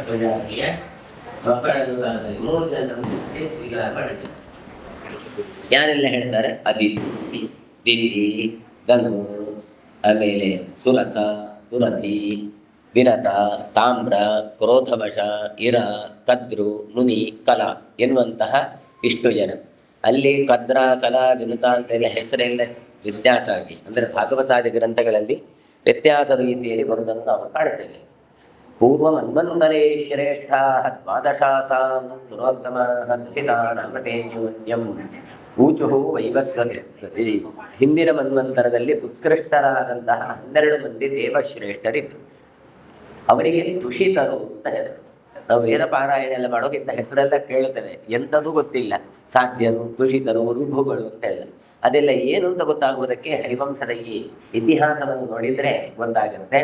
ಪ್ರಜಾತಿಯ ಮಕ್ಕಳನ್ನು 3 ಜನ ಸ್ವೀಕಾರ ಮಾಡಿದ್ರು. ಯಾರೆಲ್ಲ ಹೇಳ್ತಾರೆ? ಅದಿತಿ, ದಿತಿ, ಧನು, ಆಮೇಲೆ ಸುರಸ, ಸುರತಿ, ವಿನತ, ತಾಮ್ರ, ಕ್ರೋಧವಶ, ಇರ, ಕದ್ರು, ಮುನಿ, ಕಲ ಎನ್ನುವಂತಹ ಇಷ್ಟು ಜನ. ಅಲ್ಲಿ ಕದ್ರ, ಕಲ, ವಿನುತ ಅಂತೆಲ್ಲ ಹೆಸರೆಲ್ಲ ವ್ಯತ್ಯಾಸ ಆಗಿ, ಅಂದರೆ ಭಾಗವತಾದಿ ಗ್ರಂಥಗಳಲ್ಲಿ ವ್ಯತ್ಯಾಸ ರೀತಿಯಲ್ಲಿ ಬರುವುದನ್ನು ನಾವು ಕಾಣ್ತೇವೆ. ಪೂರ್ವ ಮನ್ವಂತರೇ ಶ್ರೇಷ್ಠ ದ್ವಾದಶಾಸಾಂ ಸುರೋತ್ತಮ ದಕ್ಷಿಣಾನಮತೇನ್ಯೂನ್ಯಂ ಊಚುಹು ವೈವಸ್ವತಿ. ಹಿಂದಿನ ಮನ್ವಂತರದಲ್ಲಿ ಉತ್ಕೃಷ್ಟರಾದಂತಹ 12 ಮಂದಿ ದೇವಶ್ರೇಷ್ಠರಿದ್ದರು. ಅವರಿಗೆ ತುಷಿತರು ಅಂತ ಹೇಳಿದರು. ನಾವು ವೇದ ಪಾರಾಯಣ ಎಲ್ಲ ಮಾಡೋಕ್ಕಿಂತ ಹೆಸರೆಲ್ಲ ಕೇಳ್ತೇವೆ, ಎಂಥದ್ದು ಗೊತ್ತಿಲ್ಲ. ಸಾಧ್ಯರು, ತುಷಿತರು, ಋಭುಗಳು ಅಂತ ಹೇಳಿದರು. ಅದೆಲ್ಲ ಏನು ಅಂತ ಗೊತ್ತಾಗುವುದಕ್ಕೆ ಹರಿವಂಶದ ಈ ಇತಿಹಾಸವನ್ನು ನೋಡಿದರೆ ಗೊತ್ತಾಗುತ್ತೆ.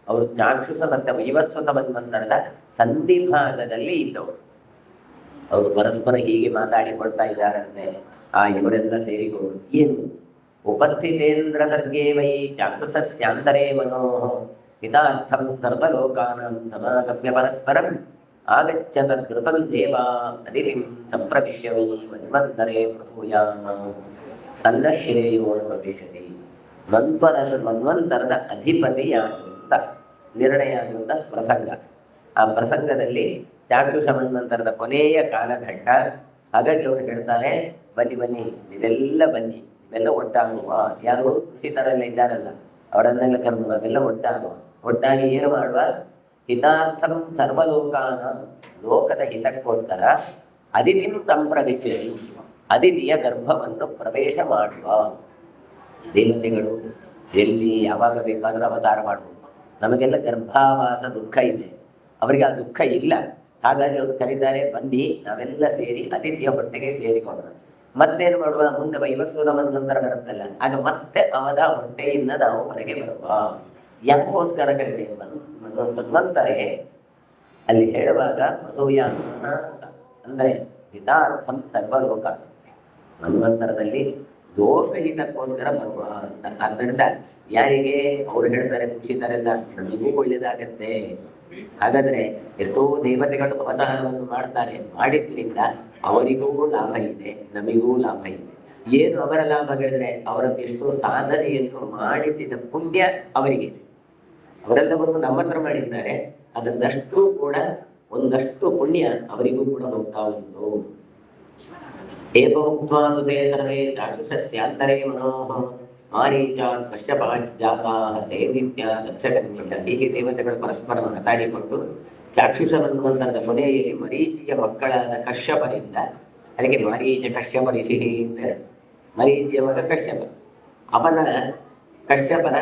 ಅವರು ಚಾಕ್ಷುಷ ಮತ್ತು ವೈವಸ್ವತ ಮನ್ವಂತರದ ಸಂಧಿಭಾಗದಲ್ಲಿ ಇದ್ದವರು. ಅವರು ಪರಸ್ಪರ ಹೀಗೆ ಮಾತಾಡಿಕೊಳ್ತಾ ಇದ್ದಾರಂತೆ. ಇವರೆಲ್ಲ ಸೇರಿಕೊಂಡು ಏನು ಉಪಸ್ಥಿತೇಂದ್ರ ಸರ್ಗೇ ವೈ ಚಾಕ್ಷುಷಸ್ಯಾಂತರೇ ಮನೋಹ ಹಿತಾರ್ಥಂ ಸರ್ವಲೋಕಾನಾಂ ಸಮಾಗಮ್ಯ ಪರಸ್ಪರಂ ಆಗಚ್ಚ ತದ್ಗೃತಂ ದೇವ ಅದಿತಿಂ ಸಂಪ್ರವಿಶ್ಯ ವೈ ಮನ್ವಂತರೇ ಪ್ರಸೂಯಾಮ ತನ್ನ ಶ್ರೇಯೋಣ ಭವಿಷ್ಯತಿ. ಮನ್ವಂತರದ ಅಧಿಪತಿಯಾಗುವಂಥ ನಿರ್ಣಯ ಆಗುವಂಥ ಪ್ರಸಂಗ. ಆ ಪ್ರಸಂಗದಲ್ಲಿ ಚಾಕ್ಷುಷ ಮನ್ವಂತರದ ಕೊನೆಯ ಕಾಲಘಟ್ಟ. ಹಾಗಾಗಿ ಅವರು ಹೇಳ್ತಾರೆ, ಬನ್ನಿ ಬನ್ನಿ ಇದೆಲ್ಲ ಬನ್ನಿ, ಇವೆಲ್ಲ ಒಟ್ಟಾಗುವ. ಯಾರು ತುಷಿತರೆಲ್ಲ ಇದ್ದಾರಲ್ಲ ಅವರನ್ನೆಲ್ಲ ಕರೆದು ಅವೆಲ್ಲ ಒಟ್ಟಾಗಿ ಏನು ಮಾಡುವ? ಹಿತಾರ್ಥಂ ಸರ್ವಲೋಕಾನ, ಲೋಕದ ಹಿತಕ್ಕೋಸ್ಕರ ಅದಿತಿಂ ಸಂಪ್ರವಿಶ್ಯತಿ, ಅದಿತಿಯ ಗರ್ಭವನ್ನು ಪ್ರವೇಶ ಮಾಡುವ. ದೇವತೆಗಳು ಎಲ್ಲಿ ಯಾವಾಗ ಬೇಕಾದರೂ ಅವತಾರ ಮಾಡುವುದು. ನಮಗೆಲ್ಲ ಗರ್ಭಾವಾಸ ದುಃಖ ಇದೆ, ಅವರಿಗೆ ಆ ದುಃಖ ಇಲ್ಲ. ಹಾಗಾಗಿ ಅವರು ಕರೀತಾರೆ, ಬನ್ನಿ ನಾವೆಲ್ಲ ಸೇರಿ ಅದಿತಿಯ ಹೊಟ್ಟೆಗೆ ಸೇರಿಕೊಂಡು ಮತ್ತೇನು ಮಾಡುವ? ಮುಂದೆ ವೈವಸ್ವತ ಮನ್ವಂತರ ಬರುತ್ತಲ್ಲ, ಆಗ ಮತ್ತೆ ಅವರ ಹೊಟ್ಟೆಯಿಂದ ನಾವು ಹೊರಗೆ ಬರುವ. ಯಾಕೋಸ್ಕರ ಕರೀತೇವೆ? ಮನ್ವಂತರೇ ಅಲ್ಲಿ ಹೇಳುವಾಗ ಪ್ರಸೂಯ ಅಂದರೆ ಹಿತಾರ್ಥಂ ಸರ್ವಲೋಕ, ಮನ್ವಂತರದಲ್ಲಿ ಲೋಕಹಿತಕ್ಕೋಸ್ಕರ ಬರುವ ಅಂತ. ಆದ್ದರಿಂದ ಯಾರಿಗೆ ಅವರು ಹೇಳ್ತಾರೆ ತುಷಿತರೆಲ್ಲ ನಮಗೂ ಒಳ್ಳೆಯದಾಗತ್ತೆ. ಹಾಗಾದ್ರೆ ಎಷ್ಟೋ ದೇವತೆಗಳು ಅವತಾರವನ್ನು ಮಾಡ್ತಾರೆ, ಮಾಡಿದ್ರಿಂದ ಅವರಿಗೂ ಲಾಭ ಇದೆ, ನಮಗೂ ಲಾಭ ಇದೆ. ಏನು ಅವರ ಲಾಭಗಳಿದ್ರೆ ಅವರದ್ದು ಎಷ್ಟೋ ಸಾಧನೆಯನ್ನು ಮಾಡಿಸಿದ ಪುಣ್ಯ ಅವರಿಗೆ. ಅವರೆಲ್ಲವನ್ನು ನಮ್ಮ ಹತ್ರ ಮಾಡಿದ್ದಾರೆ, ಅದರದಷ್ಟು ಕೂಡ ಒಂದಷ್ಟು ಪುಣ್ಯ ಅವರಿಗೂ ಕೂಡ ಹೋಗ್ತಾ ಉಂಟು. ಏಕಮುಕ್ತೇ ಸರ್ವೇ ಚಾಕ್ಷುಷಸ್ಯಾಂತರೇ ಮನೋಹ ಮಾರೀಚಾತ್ ಕಶ್ಯಪಾಜ್ಜಾತಾಃ ತೇ ನಿತ್ಯ ದಕ್ಷಕನ್ಯಕ. ಹೀಗೆ ದೇವತೆಗಳು ಪರಸ್ಪರ ಮಾತಾಡಿಕೊಂಡು ಚಾಕ್ಷುಷ ಮನ್ವಂತರದ ಕೊನೆಯಲ್ಲಿ ಮರೀಚಿಯ ಮಕ್ಕಳಾದ ಕಶ್ಯಪರಿಂದ, ಅದಕ್ಕೆ ಮಾರೀಚ ಕಶ್ಯಪ ಋಷಿ ಅಂತ ಹೇಳಿ, ಮರೀಚಿಯ ಮಗ ಕಶ್ಯಪ, ಅವನ ಕಶ್ಯಪನ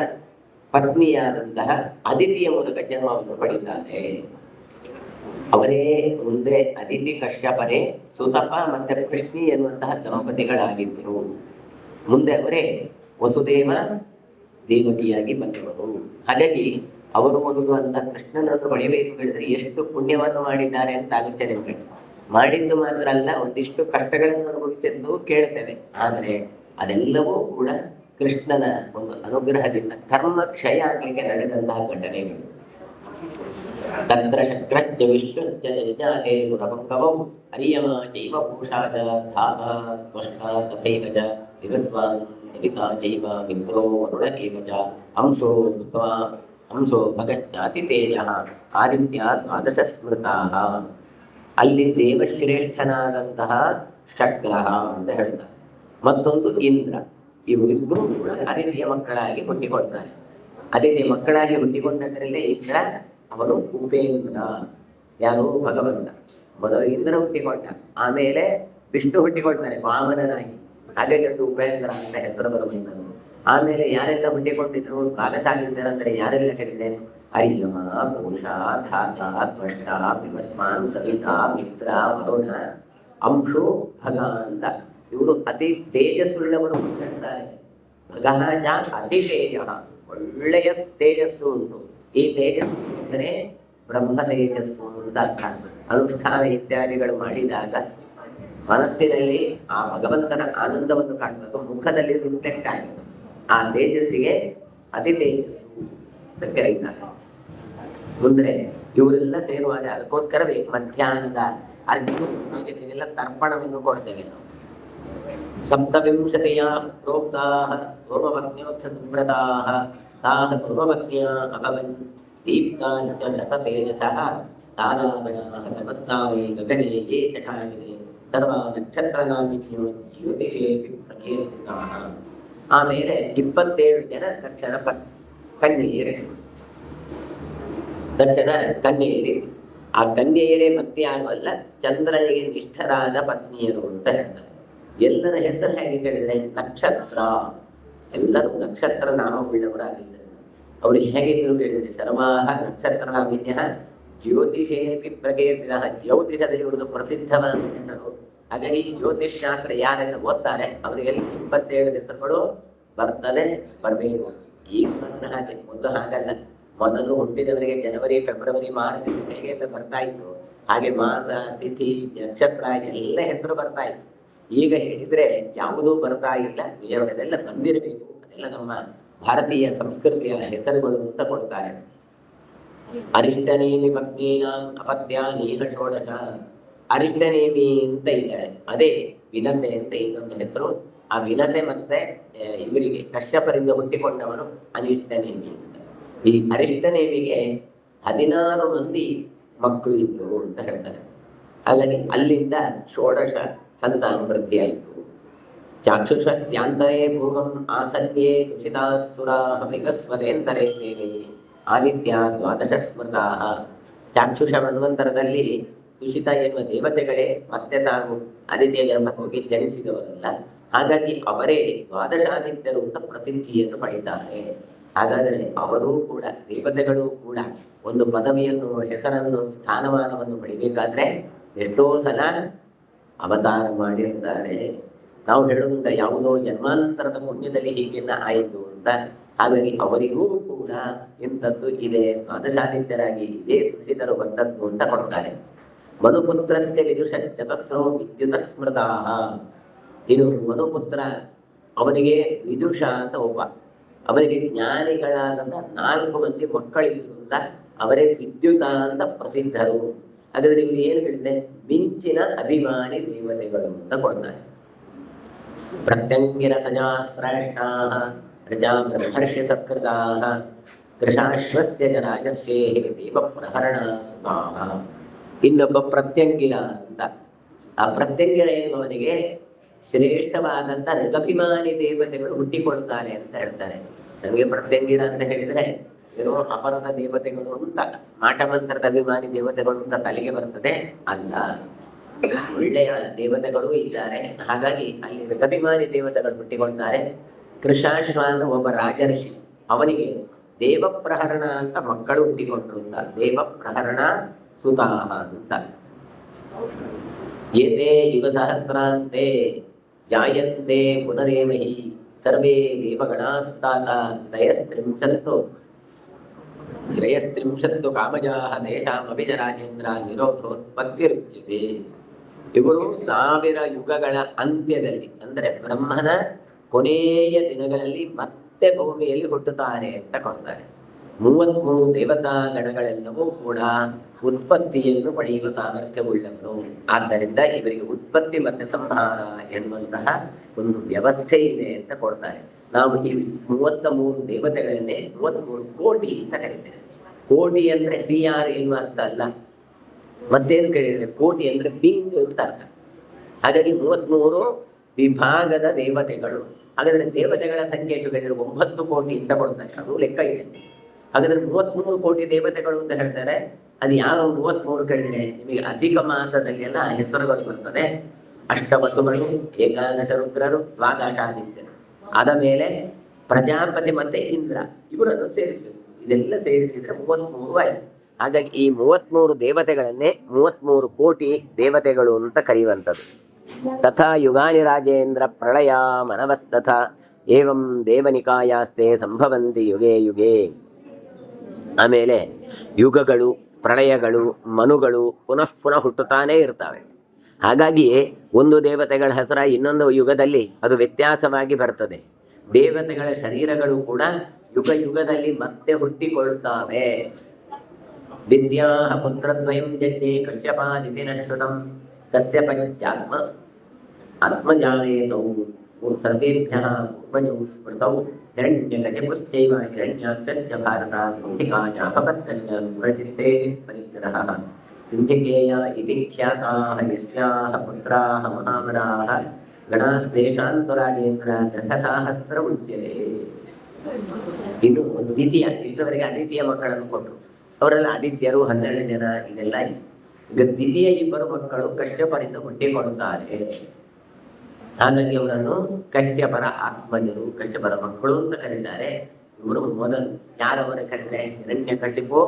ಪತ್ನಿಯಾದಂತಹ ಅದಿತಿಯ ಮೂಲಕ ಜನ್ಮವನ್ನು ಪಡೆದಿದ್ದಾರೆ. ಅವರೇ ಮುಂದೆ ಅದಿತಿ ಕಶ್ಯಪರೇ ಸುತಪ ಮತ್ತೆ ಕೃಷ್ಣಿ ಎನ್ನುವಂತಹ ದಂಪತಿಗಳಾಗಿದ್ದರು. ಮುಂದೆ ಅವರೇ ವಸುದೇವ ದೇವಕಿಯಾಗಿ ಬಂದವರು. ಹಾಗಾಗಿ ಅವರು ಒಂದು ಅಂತ ಕೃಷ್ಣನನ್ನು ಪಡೆಯಬೇಕು ಹೇಳಿದ್ರೆ ಎಷ್ಟು ಪುಣ್ಯವನ್ನು ಮಾಡಿದ್ದಾರೆ ಅಂತ ಆಲೋಚನೆ ಮಾಡಿ. ಮಾಡಿದ್ದು ಮಾತ್ರ ಅಲ್ಲ, ಒಂದಿಷ್ಟು ಕಷ್ಟಗಳನ್ನು ಅನುಭವಿಸಿದ್ದು ಕೇಳ್ತೇವೆ. ಆದರೆ ಅದೆಲ್ಲವೂ ಕೂಡ ಕೃಷ್ಣನ ಒಂದು ಅನುಗ್ರಹದಿಂದ ಕರ್ಮ ಕ್ಷಯ ಆಗಲಿಕ್ಕೆ ನಡೆದಂತಹ ಘಟನೆಗಳು. ತತ್ರ ಶಕ್ರಶ್ಚ ವಿಷ್ಣುಶ್ಚ ಜನಿಜಾತೆ ಸುರಪಂಕವಂ ಹರಿಯಮ ಚೈವ ಪುರುಷಾ ಚ ಧಾತಾ ತ್ವಷ್ಟ ತಥೈವ ಚ ವಿವಸ್ವಾನ್ ಸವಿತಾ ಚೈವ ಮಿತ್ರೋ ವರುಣ ಏವ ಚ ಅಂಶೋ ಭಗಶ್ಚಾತಿ ತೇಜಃ ಆದಿತ್ಯ ದ್ವಾದಶ ಸ್ಮೃತಾಃ. ಅಲ್ಲಿ ದೇವಶ್ರೇಷ್ಠನಾದಂತಹ ಶಕ್ರ ಅಂತ ಹೇಳ್ತಾರೆ, ಮತ್ತೊಂದು ಇಂದ್ರ. ಇವರಿಬ್ಬರು ಕೂಡ ಅದಿತಿಯ ಮಕ್ಕಳಾಗಿ ಹುಟ್ಟಿಕೊಳ್ತಾರೆ. ಅದಿತಿಯ ಮಕ್ಕಳಾಗಿ ಹುಟ್ಟಿಕೊಂಡದ್ರಲ್ಲೇ ಇಂದ್ರ ಅವನು ಉಪೇಂದ್ರ. ಯಾರು? ಭಗವಂತ. ಮೊದಲು ಇಂದ್ರ ಹುಟ್ಟಿಕೊಂಡ, ಆಮೇಲೆ ವಿಷ್ಣು ಹುಟ್ಟಿಕೊಳ್ತಾನೆ ವಾಮನನಾಗಿ. ಹಾಗಾಗಿ ಅದು ಉಪೇಂದ್ರ ಅಂತ ಹೆಸರು ಬರುವಂಥದ್ದು. ಆಮೇಲೆ ಯಾರೆಲ್ಲ ಹುಟ್ಟಿಕೊಂಡಿದ್ರು ಕಾಲಶಾಲಿಂದರಂದರೆ ಯಾರೆಲ್ಲ ಕರೀತೇನೆ? ಹರಿಯಮ, ಪುರುಷ, ಧಾತ, ತ್ವಷ್ಟ, ವಿವಸ್ವಾನ್, ಸವಿತಾ, ಮಿತ್ರ, ವರುಣ, ಅಂಶು, ಭಗ ಅಂತ ಇವರು ಅತಿ ತೇಜಸ್ಸುಳ್ಳವರು ಹೇಳ್ತಾರೆ. ಭಗಃ ಅತಿ ತೇಜ, ಒಳ್ಳೆಯ ತೇಜಸ್ಸು ಉಂಟು. ಈ ತೇಜಸ್ಸೇ ಬ್ರಹ್ಮ ತೇಜಸ್ಸು ಅಂತ ಅರ್ಥ. ಅನುಷ್ಠಾನ ಇತ್ಯಾದಿಗಳು ಮಾಡಿದಾಗ ಮನಸ್ಸಿನಲ್ಲಿ ಆ ಭಗವಂತನ ಆನಂದವನ್ನು ಕಾಣಬೇಕು, ಮುಖದಲ್ಲಿ ರಿಫ್ಲೆಕ್ಟ್ ಆಗಬೇಕು. ಆ ತೇಜಸ್ಸಿಗೆ ಅತಿ ತೇಜಸ್ಸು ಅಂತ ಕರೀತಾರೆ. ಮುಂದೆ ಇವರೆಲ್ಲ ಸೇರುವಾಗ ಅದಕ್ಕೋಸ್ಕರವೇ ಮಧ್ಯಾಹ್ನದ ಅರ್ಘ್ಯ ಇದೆಲ್ಲ ತರ್ಪಣವನ್ನು ಕೊಡ್ತೇವೆ ನಾವು. ಸಪ್ತವಿಂಶತಿಯ ಪ್ರೋಕ್ತಾಃ ಸೋಮಪತ್ನ್ಯೋತ್ಸವೃತಾಃ ತಾಃ ಸೋಮಪತ್ನ್ಯಾ ಅಭವನ್ ದೀಪ್ತಾಶ್ಚ ಶತತೇಜಸಃ ತಾರಾಗಣಾಃ ನಮಸ್ತಾವೇ ಗಗನೇ ಯೇ ಯಥಾವಿದೆ ಸರ್ವಾ ನಕ್ಷತ್ರನಾಮಿನ್ಯೋ ಜ್ಯೋತಿಷೇಪಿ ಪ್ರಕೀರ್ತಿತಾಃ. ಆಮೇಲೆ 27 ಜನ ತಕ್ಷಣ ಕನ್ಯೆಯರೇ ಕನ್ಯೆಯರೇ. ಆ ಕನ್ಯೆಯರೇ ಮತ್ತೆ ಯಾರು ಅಲ್ಲ, ಚಂದ್ರನಿಗೆ ನಿಷ್ಠರಾದ ಪತ್ನಿಯರು ಅಂತ ಹೇಳ್ತಾರೆ. ಎಲ್ಲರ ಹೆಸರು ಹೇಗೆ ಕೇಳಿದ್ರೆ ನಕ್ಷತ್ರ, ಎಲ್ಲರೂ ನಕ್ಷತ್ರ ನಾಮವುಳ್ಳವರಾಗಿದ್ದರು. ಅವರು ಹೇಗೆ ನೀವು ಕೇಳಿದ್ರೆ ಸರ್ವಾಹ ನಕ್ಷತ್ರ ನಾಮಿನ್ಯ ಜ್ಯೋತಿಷೇಪಿ ಪ್ರಕೀರ್ತಿತ. ಜ್ಯೋತಿಷದಲ್ಲಿ ಇವರು ಪ್ರಸಿದ್ಧವಾದ ಹೆಸರು. ಹಾಗಾಗಿ ಜ್ಯೋತಿಷ್ ಶಾಸ್ತ್ರ ಯಾರೆಲ್ಲ ಓದ್ತಾರೆ ಅವರಿಗೆಲ್ಲ 27 ಹೆಸರುಗಳು ಬರ್ತದೆ, ಬರಬೇಕು. ಈಗ ಮಾತ್ರ ಹಾಗೆ, ಮೊದಲು ಹಾಗಲ್ಲ. ಮೊದಲು ಹುಟ್ಟಿದವರಿಗೆ ಜನವರಿ, ಫೆಬ್ರವರಿ, ಮಾರ್ಚ್ ಹೇಗೆಲ್ಲ ಬರ್ತಾ ಇತ್ತು, ಹಾಗೆ ಮಾಸ, ತಿಥಿ, ನಕ್ಷತ್ರ ಎಲ್ಲ ಹೆಸರು ಬರ್ತಾ ಇತ್ತು. ಈಗ ಹೇಳಿದ್ರೆ ಯಾವುದೂ ಬರ್ತಾ ಇಲ್ಲ. ಅದೆಲ್ಲ ಬಂದಿರಬೇಕು. ಅದೆಲ್ಲ ನಮ್ಮ ಭಾರತೀಯ ಸಂಸ್ಕೃತಿಯ ಹೆಸರುಗಳು ಅಂತ ಕೊಡ್ತಾರೆ. ಅರಿಷ್ಟನೇಮಿ ಪತ್ನೀನಾಂ ಅಪತ್ಯಾನೀಹ ಷೋಡಶ. ಅರಿಷ್ಟನೇಮಿ ಅಂತ ಇದ್ದಾಳೆ, ಅದೇ ವಿನತೆ ಅಂತ ಇನ್ನೊಂದು ಹೆಸರು. ಆ ವಿನತೆ ಮತ್ತೆ ಇವರಿಗೆ ಕಶ್ಯಪರಿಂದ ಹುಟ್ಟಿಕೊಂಡವನು ಅನಿಷ್ಟನೇಮಿ ಅಂತ. ಈ ಅರಿಷ್ಟನೇಮಿಗೆ 16 ಮಂದಿ ಮಕ್ಕಳು ಇದ್ರು ಅಂತ ಹೇಳ್ತಾರೆ. ಹಾಗಾಗಿ ಅಲ್ಲಿಂದ ಷೋಡಶ ಸಂತಾನ ವೃದ್ಧಿಯಾಯಿತು. ಚಾಕ್ಷುಷಸ್ಯಾಂತರೇ ಪೂರ್ವಂ ಆಸನ್ಯೇ ತುಷಿತಾಸುರಾಃ ಮೃಗಸ್ವರೇಂತರೇ ಸೇವೆ ಆದಿತ್ಯ ದ್ವಾದಶ ಸ್ಮೃತಾಃ. ಚಾಕ್ಷುಷ ಮನ್ವಂತರದಲ್ಲಿ ತುಷಿತ ಎನ್ನುವ ದೇವತೆಗಳೇ ಮತ್ತೆ ತಾವು ಆದಿತ್ಯ ಗರ್ಭಕ್ಕೆ ಹೋಗಿ ಜನಿಸಿದವರಲ್ಲ. ಹಾಗಾಗಿ ಅವರೇ ದ್ವಾದಶಾದಿತ್ಯರು ಅಂತ ಪ್ರಸಿದ್ಧಿಯನ್ನು ಪಡೆಯುತ್ತಾರೆ. ಹಾಗಾದರೆ ಅವರೂ ಕೂಡ, ದೇವತೆಗಳು ಕೂಡ ಒಂದು ಪದವಿಯನ್ನು, ಹೆಸರನ್ನು, ಸ್ಥಾನಮಾನವನ್ನು ಪಡಿಬೇಕಾದ್ರೆ ಎಷ್ಟೋ ಸಲ ಅವತಾರ ಮಾಡಿರ್ತಾರೆ. ನಾವು ಹೇಳುವುದ ಯಾವುದೋ ಜನ್ಮಾಂತರದ ಪುಣ್ಯದಲ್ಲಿ ಹೀಗೆಲ್ಲ ಆಯಿತು ಅಂತ. ಹಾಗಾಗಿ ಅವರಿಗೂ ಕೂಡ ಇಂಥದ್ದು ಇದೆ, ದ್ವಾದಶಾದಿತ್ಯರಾಗಿ ಇದೇ ತುಷಿತರು ಬಂದದ್ದು ಅಂತ ಕೊಡ್ತಾರೆ. ಮನುಪುತ್ರಸ್ಯ ವಿದುಷ ಚತಸ್ರೋ ವಿದ್ಯುತ ಸ್ಮೃತಾಃ. ಇದು ಮನುಪುತ್ರ, ಅವನಿಗೆ ವಿದುಷ ಅಂತ ಒಬ್ಬ, ಅವರಿಗೆ ಜ್ಞಾನಿಗಳಾದಂಥ 4 ಮಂದಿ ಮಕ್ಕಳಿದ್ರು ಅಂತ ಅವರೇ ವಿದ್ಯುತ ಅಂತ ಪ್ರಸಿದ್ಧರು. ಹಾಗಾದ್ರೆ ಇವರು ಏನು ಹೇಳಿದ್ರೆ ಮಿಂಚಿನ ಅಭಿಮಾನಿ ದೇವತೆಗಳು ಅಂತ ಕೊಡ್ತಾರೆ. ಪ್ರತ್ಯಂಗಿರ ಸಜಾ ಶ್ರೇಷ್ಠಾಃ ಪ್ರಜಾ ಬ್ರಹ್ಮರ್ಷಿ ಸತ್ಕೃತಾಃ ಕೃಷಾಶ್ವಸ್ಯ ಚ ರಾಜರ್ಷೇಃ ದೇವ ಪ್ರಹರಣ ಸುತಾಃ. ಇನ್ನೊಬ್ಬ ಪ್ರತ್ಯಂಗಿರ ಅಂತ. ಆ ಪ್ರತ್ಯಂಗಿರ ಎನ್ನುವನಿಗೆ ಶ್ರೇಷ್ಠವಾದಂಥ ಋಗಭಿಮಾನಿ ದೇವತೆಗಳು ಹುಟ್ಟಿಕೊಳ್ತಾರೆ ಅಂತ ಹೇಳ್ತಾರೆ. ನಮಗೆ ಪ್ರತ್ಯಂಗಿರ ಅಂತ ಹೇಳಿದ್ರೆ ಏನೋ ಅಪರದ ದೇವತೆಗಳು ಅಂತ, ಮಾಟಮಂತ್ರದ ಅಭಿಮಾನಿ ದೇವತೆಗಳು ಅಂತ ತಲೆಗೆ ಬರ್ತದೆ. ಅಲ್ಲ, ಒಳ್ಳೆಯ ದೇವತೆಗಳು ಇದ್ದಾರೆ. ಹಾಗಾಗಿ ಅಲ್ಲಿ ಋಗಭಿಮಾನಿ ದೇವತೆಗಳು ಹುಟ್ಟಿಕೊಳ್ತಾರೆ. ಕೃಷಾಶ್ವ ಅಂತ ಒಬ್ಬ ರಾಜರ್ಷಿ, ಅವನಿಗೆ ದೇವಪ್ರಹರಣ ಅಂತ ಮಕ್ಕಳು ಹುಟ್ಟಿಕೊಂಡ್ರು ಅಂತ. ದೇವಪ್ರಹರಣ ಸುತಾಃ ಅಂತ. ಏತೇ ಯುಗ ಸಹಸ್ರಾಂತೆ ಜಾಯಂತೆ ಪುನರೇವಹಿ ಸರ್ವೇ ದೇವಗಣಾಸ್ತಾತ ತ್ರಯಸ್ತ್ರಿಂಶತ್ತು ಕಾಮಜಾಃ ತೇಷಾಂ ಅಭಿಜ ರಾಜೇಂದ್ರ ನಿರೋಧೋತ್ಪತ್ತಿರುಚ್ಯತೆ. ಇವರು 1000 ಯುಗಗಳ ಅಂತ್ಯದಲ್ಲಿ, ಅಂದರೆ ಬ್ರಹ್ಮನ ಕೊನೆಯ ದಿನಗಳಲ್ಲಿ ಮತ್ತೆ ಭೂಮಿಯಲ್ಲಿ ಹುಟ್ಟುತ್ತಾರೆ ಅಂತ ಕೊಡ್ತಾರೆ. 33 ದೇವತಾ ಗಣಗಳೆಲ್ಲವೂ ಕೂಡ ಉತ್ಪತ್ತಿಯನ್ನು ಪಡೆಯುವ ಸಾಮರ್ಥ್ಯವುಳ್ಳವರು. ಆದ್ದರಿಂದ ಇವರಿಗೆ ಉತ್ಪತ್ತಿ ಮತ್ತು ಸಂಹಾರ ಎನ್ನುವಂತಹ ಒಂದು ವ್ಯವಸ್ಥೆ ಇದೆ ಅಂತ ಕೊಡ್ತಾರೆ. ನಾವು ಈ 33 ದೇವತೆಗಳನ್ನೇ 33 ಕೋಟಿ ಅಂತ ಕರೀತೇವೆ. ಕೋಟಿ ಅಂದರೆ CR ಏನು ಅರ್ಥ ಅಲ್ಲ, ಮತ್ತೇನು ಕೇಳಿದರೆ ಕೋಟಿ ಅಂದರೆ ಬಿಂಗ್ ಅಂತ ಅರ್ಥ. ಹಾಗಾಗಿ 33 ವಿಭಾಗದ ದೇವತೆಗಳು. ಹಾಗಾದರೆ ದೇವತೆಗಳ ಸಂಖ್ಯೆ ಎಷ್ಟು ಕೇಳಿದರೆ 9 ಕೋಟಿ ಅಂತ ಕೊಡ್ತಾರೆ. ಅದು ಲೆಕ್ಕ ಇದೆ. ಹಾಗಾದರೆ 33 ಕೋಟಿ ದೇವತೆಗಳು ಅಂತ ಹೇಳ್ತಾರೆ. ಅದು ಯಾವ 33 ಕೇಳಿದರೆ ನಿಮಗೆ ಅಧಿಕ ಮಾಸದಲ್ಲಿ ಎಲ್ಲ ಹೆಸರುಗಳು ಬರ್ತದೆ. ಅಷ್ಟವಸುಗಳು, ಏಕಾದಶ ರುದ್ರರು, ದ್ವಾದಶಾದಿತ್ಯರು, ಆದ ಮೇಲೆ ಪ್ರಜಾಪತಿ ಮತ್ತೆ ಇಂದ್ರ, ಇವರನ್ನು ಸೇರಿಸಬೇಕು. ಇದೆಲ್ಲ ಸೇರಿಸಿದ್ರೆ 33 ಆಯ್ತು. ಹಾಗಾಗಿ ಈ 33 ದೇವತೆಗಳನ್ನೇ 33 ಕೋಟಿ ದೇವತೆಗಳು ಅಂತ ಕರೆಯುವಂಥದ್ದು. ತಥಾ ಯುಗಾನಿ ರಾಜೇಂದ್ರ ಪ್ರಳಯ ಮನವಸ್ತಥ ಏವಂ ದೇವನಿಕಾಯಾಸ್ತೆ ಸಂಭವಂತಿ ಯುಗೇ ಯುಗೇ. ಆಮೇಲೆ ಯುಗಗಳು, ಪ್ರಳಯಗಳು, ಮನುಗಳು ಪುನಃ ಪುನಃ ಹುಟ್ಟುತ್ತಾನೇ ಇರ್ತವೆ. ಹಾಗಾಗಿ ಒಂದು ದೇವತೆಗಳ ಹೆಸರ ಇನ್ನೊಂದು ಯುಗದಲ್ಲಿ ಅದು ವ್ಯತ್ಯಾಸವಾಗಿ ಬರ್ತದೆ. ದೇವತೆಗಳ ಶರೀರಗಳು ಕೂಡ ಯುಗ ಯುಗದಲ್ಲಿ ಮತ್ತೆ ಹುಟ್ಟಿಕೊಳ್ಳುತ್ತವೆ. ದಿತ್ಯಾಹ ಪುತ್ರದ್ವಯಂ ಜಜ್ಞೆ ಕಶ್ಯಪಾದಿತಿ ನ ಶ್ರುತಂ ಕಶ್ಯಪತ್ಯಾತ್ಮ ಆತ್ಮಜಾನೇತೌ ಸರ್ವೇಭ್ಯಃ ಪೂರ್ವಜೌ ಸ್ಮೃತೌ ಹಿರಣ್ಯಕಶಿಪುಶ್ಚೈವ ಹಿರಣ್ಯಾಕ್ಷಶ್ಚ ಭಾರತ ಸಿಂಹಿಕಾಯಾಃ ಪತ್ಕನ್ಯಾಂ ಪ್ರಚಿತ್ತೇ ಪರಿಗ್ರಹಃ ಸಿಂಹಿಕೇಯ ಇತಿ ಖ್ಯಾತಾಃ ಯಸ್ಯಾಃ ಪುತ್ರಾಃ ಮಹಾಬಲಾಃ ಗಣಾಸ್ತೇಷಾಂತು ರಾಜೇಂದ್ರ ದಶಸಹಸ್ರ ಉಚ್ಯತೆ. ಇದು ದ್ವಿತೀಯ. ಇಷ್ಟವರೆಗೆ ಅದಿತಿಯ ಮಕ್ಕಳನ್ನು ಕೊಟ್ಟರು. ಅವರೆಲ್ಲ ಆದಿತ್ಯರು 12 ಜನ ಇದೆಲ್ಲ ಇತ್ತು. ಈಗ ದ್ವಿತೀಯ ಇಬ್ಬರು ಮಕ್ಕಳು ಕಶ್ಯಪರಿಂದ ಹುಟ್ಟಿಕೊಡುತ್ತಾರೆ. ಹಾಗಾಗಿ ಅವರನ್ನು ಕಶ್ಯಪರ ಆತ್ಮಜರು, ಕಶ್ಯಪರ ಮಕ್ಕಳು ಅಂತ ಕರೀತಾರೆ. ಇವರು ಮೊದಲು ಯಾರವರ ಕರೀತಾರೆ? ಹಿರಣ್ಯಕಶಿಪು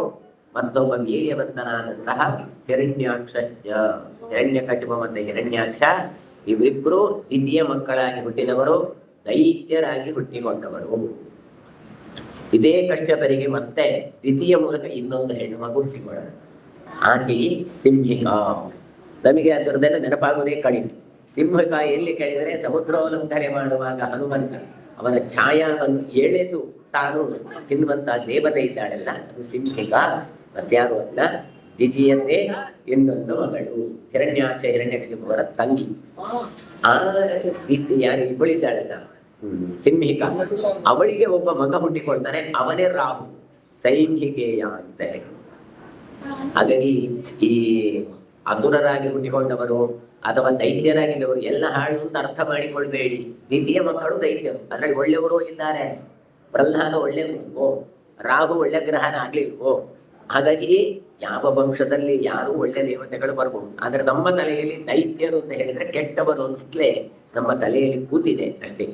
ಮತ್ತೊಬ್ಬ ವೀರ್ಯವಂತನಾದಂತಹ ಹಿರಣ್ಯಾಕ್ಷಶ್ಚ. ಹಿರಣ್ಯಕಶಿಪ ಮತ್ತು ಹಿರಣ್ಯಾಕ್ಷ ಇವರಿಬ್ಬರು ದ್ವಿತೀಯ ಮಕ್ಕಳಾಗಿ ಹುಟ್ಟಿದವರು, ದೈತ್ಯರಾಗಿ ಹುಟ್ಟಿಕೊಂಡವರು. ಇದೇ ಕಶ್ಯಪರಿಗೆ ಮತ್ತೆ ದ್ವಿತೀಯ ಮೂಲಕ ಇನ್ನೊಂದು ಹೆಣ್ಣು ಮಗು ಹುಟ್ಟಿಕೊಳ್ಳೋದು. ಆಕೆ ಸಿಂಹಿಕಾ. ನಮಗೆ ಅದರದೆಲ್ಲ ನೆನಪಾಗುವುದೇ ಕಡಿಮೆ. ಸಿಂಹಿಕಾ ಎಲ್ಲಿ ಕೇಳಿದರೆ ಸಮುದ್ರೋಲ್ಲಂಘನೆ ಮಾಡುವಾಗ ಹನುಮಂತ ಅವನ ಛಾಯಾವನ್ನು ಎಳೆದು ತಾನು ತಿನ್ನುವಂತಹ ದೇವತೆ ಇದ್ದಾಳೆಲ್ಲ, ಅದು ಸಿಂಹಿಕಾ. ಮತ್ಯಾರು ಅಲ್ಲ, ದ್ವಿತೀಯತೆ ಇನ್ನೊಂದು ಮಗಳು ಹಿರಣ್ಯಾಕ್ಷ, ಹಿರಣ್ಯಕಶಿಪುವರ ತಂಗಿ. ಆ ಯಾರು ಇಬ್ಬಳಿದ್ದಾಳಲ್ಲ ಸಿಂಹಿಕಾ, ಅವಳಿಗೆ ಒಬ್ಬ ಮಗ ಹುಟ್ಟಿಕೊಳ್ತಾನೆ. ಅವನೇ ರಾಹು, ಸೈಂಹಿಕೇಯ ಅಂತ. ಹಾಗಾಗಿ ಈ ಅಸುರರಾಗಿ ಹುಟ್ಟಿಕೊಂಡವರು ಅಥವಾ ದೈತ್ಯರಾಗಿದ್ದವರು ಎಲ್ಲ ಹಾಳು ಅಂತ ಅರ್ಥ ಮಾಡಿಕೊಳ್ಬೇಡಿ. ದ್ವಿತೀಯ ಮಕ್ಕಳು ದೈತ್ಯರು, ಅದರಲ್ಲಿ ಒಳ್ಳೆಯವರು ಇದ್ದಾರೆ. ಪ್ರಹ್ಲಾದ ಒಳ್ಳೆಯವರಿಲ್ವೋ, ರಾಹು ಒಳ್ಳೆ ಗ್ರಹನ ಆಗ್ಲಿಲ್ವೋ. ಹಾಗಾಗಿ ಯಾವ ವಂಶದಲ್ಲಿ ಯಾರು ಒಳ್ಳೆ ದೇವತೆಗಳು ಬರ್ಬೋದು. ಆದ್ರೆ ನಮ್ಮ ತಲೆಯಲ್ಲಿ ದೈತ್ಯರು ಅಂತ ಹೇಳಿದ್ರೆ ಕೆಟ್ಟವರು ಅಂತಲೇ ನಮ್ಮ ತಲೆಯಲ್ಲಿ ಕೂತಿದೆ ಅಷ್ಟೇ.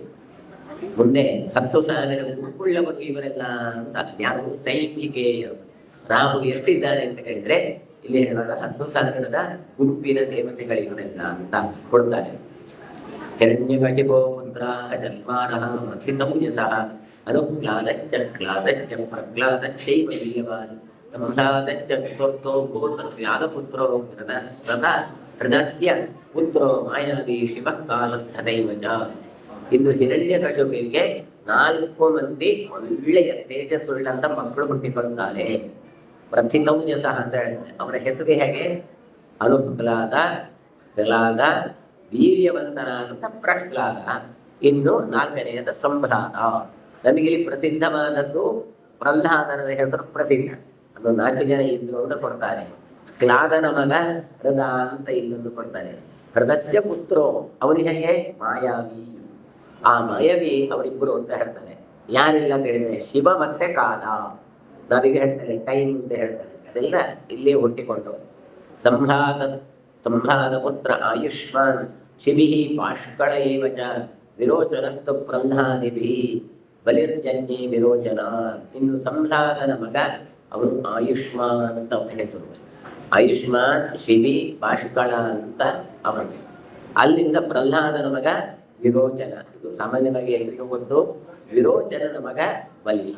ಮುಂದೆ 10,000 ಗುಂಪುಳ್ಳವರು ಇವರೆಲ್ಲ ಅಂತ ಯಾರು ಸೈಂಹಿಕೇಯರು. ರಾಹು ಎಷ್ಟಿದ್ದಾರೆ ಅಂತ ಹೇಳಿದ್ರೆ ಇಲ್ಲಿ ಹೇಳುವಾಗ 10,000 ಗುಂಪಿನ ದೇವತೆಗಳಿವರೆಲ್ಲ ಅಂತ ಕೊಡ್ತಾರೆ. ಹಿರಣ್ಯಕಶಿಪೋ ಪುತ್ರಾಃ ಚತ್ವಾರಃ ಮಥಿತಂ ಯಸಃ ಅನುಕ್ಲಾದಶ್ಚ ಕ್ಲಾದಶ್ಚ ಪ್ರಕ್ಲಾದಶ್ಚೈವ ವೀರ್ಯವಾನ್ ಸಂಹ್ಲಾದಶ್ಚ ಚತುರ್ಥೋ ಗೋತ್ರಕ್ಲಾದಪುತ್ರೋ ಹೃದಸ್ಯ ಪುತ್ರೋ ಮಾಯಾದಿ ಶಿವಃ ಕಾಲಸ್ಥತೈವ ಚ. ಇನ್ನು ಹಿರಣ್ಯಕಶಿಪುವಿಗೆ 4 ಮಂದಿ ಒಳ್ಳೆಯ ತೇಜಸ್ಸುಳ್ಳಂತ ಮಕ್ಕಳು ಹುಟ್ಟಿಕೊಳ್ಳುತ್ತಾರೆ. ಪ್ರಥಿತೌನ್ಯಸ ಅಂತ ಹೇಳ್ತಾರೆ. ಅವರ ಹೆಸರು ಹೇಗೆ? ಅನುಕ್ಲಾದ, ಕ್ಲಾದ, ವೀರ್ಯವಂತನಾದಂಥ ಪ್ರಹ್ಲಾದ, ಇನ್ನು 4ನೆಯದ ಸಂಹ್ಲಾದ. ನಮಗಿಲ್ಲಿ ಪ್ರಸಿದ್ಧವಾದದ್ದು ಪ್ರಹ್ಲಾದನ ಹೆಸರು ಪ್ರಸಿದ್ಧ. ಅದು 4 ಜನ ಇದ್ರು ಅಂತ ಕೊಡ್ತಾರೆ. ಕ್ಲಾದನ ಮಗ ಹೃದ ಅಂತ ಇನ್ನೊಂದು ಕೊಡ್ತಾರೆ. ಹೃದಸ್ಯ ಪುತ್ರೋ, ಅವನಿಗೆ ಹೇಗೆ? ಮಾಯಾವಿ. ಆ ಮಾಯಾವಿ ಅವರಿಬ್ಬರು ಅಂತ ಹೇಳ್ತಾರೆ. ಯಾರೆಲ್ಲ ಕೇಳಿದ್ರೆ ಶಿವ ಮತ್ತೆ ಕಾಲ. ನಾವೀಗ ಹೇಳ್ತಾರೆ ಟೈಮ್ ಅಂತ ಹೇಳ್ತಾರೆ. ಅದೆಲ್ಲ ಇಲ್ಲೇ ಹುಟ್ಟಿಕೊಂಡು ಸಂಹ್ಲಾದ ಪುತ್ರ ಆಯುಷ್ಮಾನ್ ಶಿಭಿ ಪಾಷ್ಕಳ ಏವ ಚ ವಿರೋಚನಸ್ತು ಪ್ರಹ್ಲಾದಿಭಿ ಬಲಿರ್ಜನ್ಯೇ ವಿರೋಚನ. ಇನ್ನು ಸಂಹ್ಲಾದನ ಮಗ ಅವನು ಆಯುಷ್ಮಾನ್ ಅಂತ ಅವನ ಹೆಸರು. ಆಯುಷ್ಮಾನ್ ಶಿಬಿ ಪಾಷ್ಕಳ ಅಂತ ಅವನು. ಅಲ್ಲಿಂದ ಪ್ರಹ್ಲಾದನ ಮಗ ವಿರೋಚನ. ಇದು ಸಾಮಾನ್ಯವಾಗಿ ಎಲ್ರಿಗೂ ಗೊತ್ತು. ವಿರೋಚನನ ಮಗ ಬಲಿ.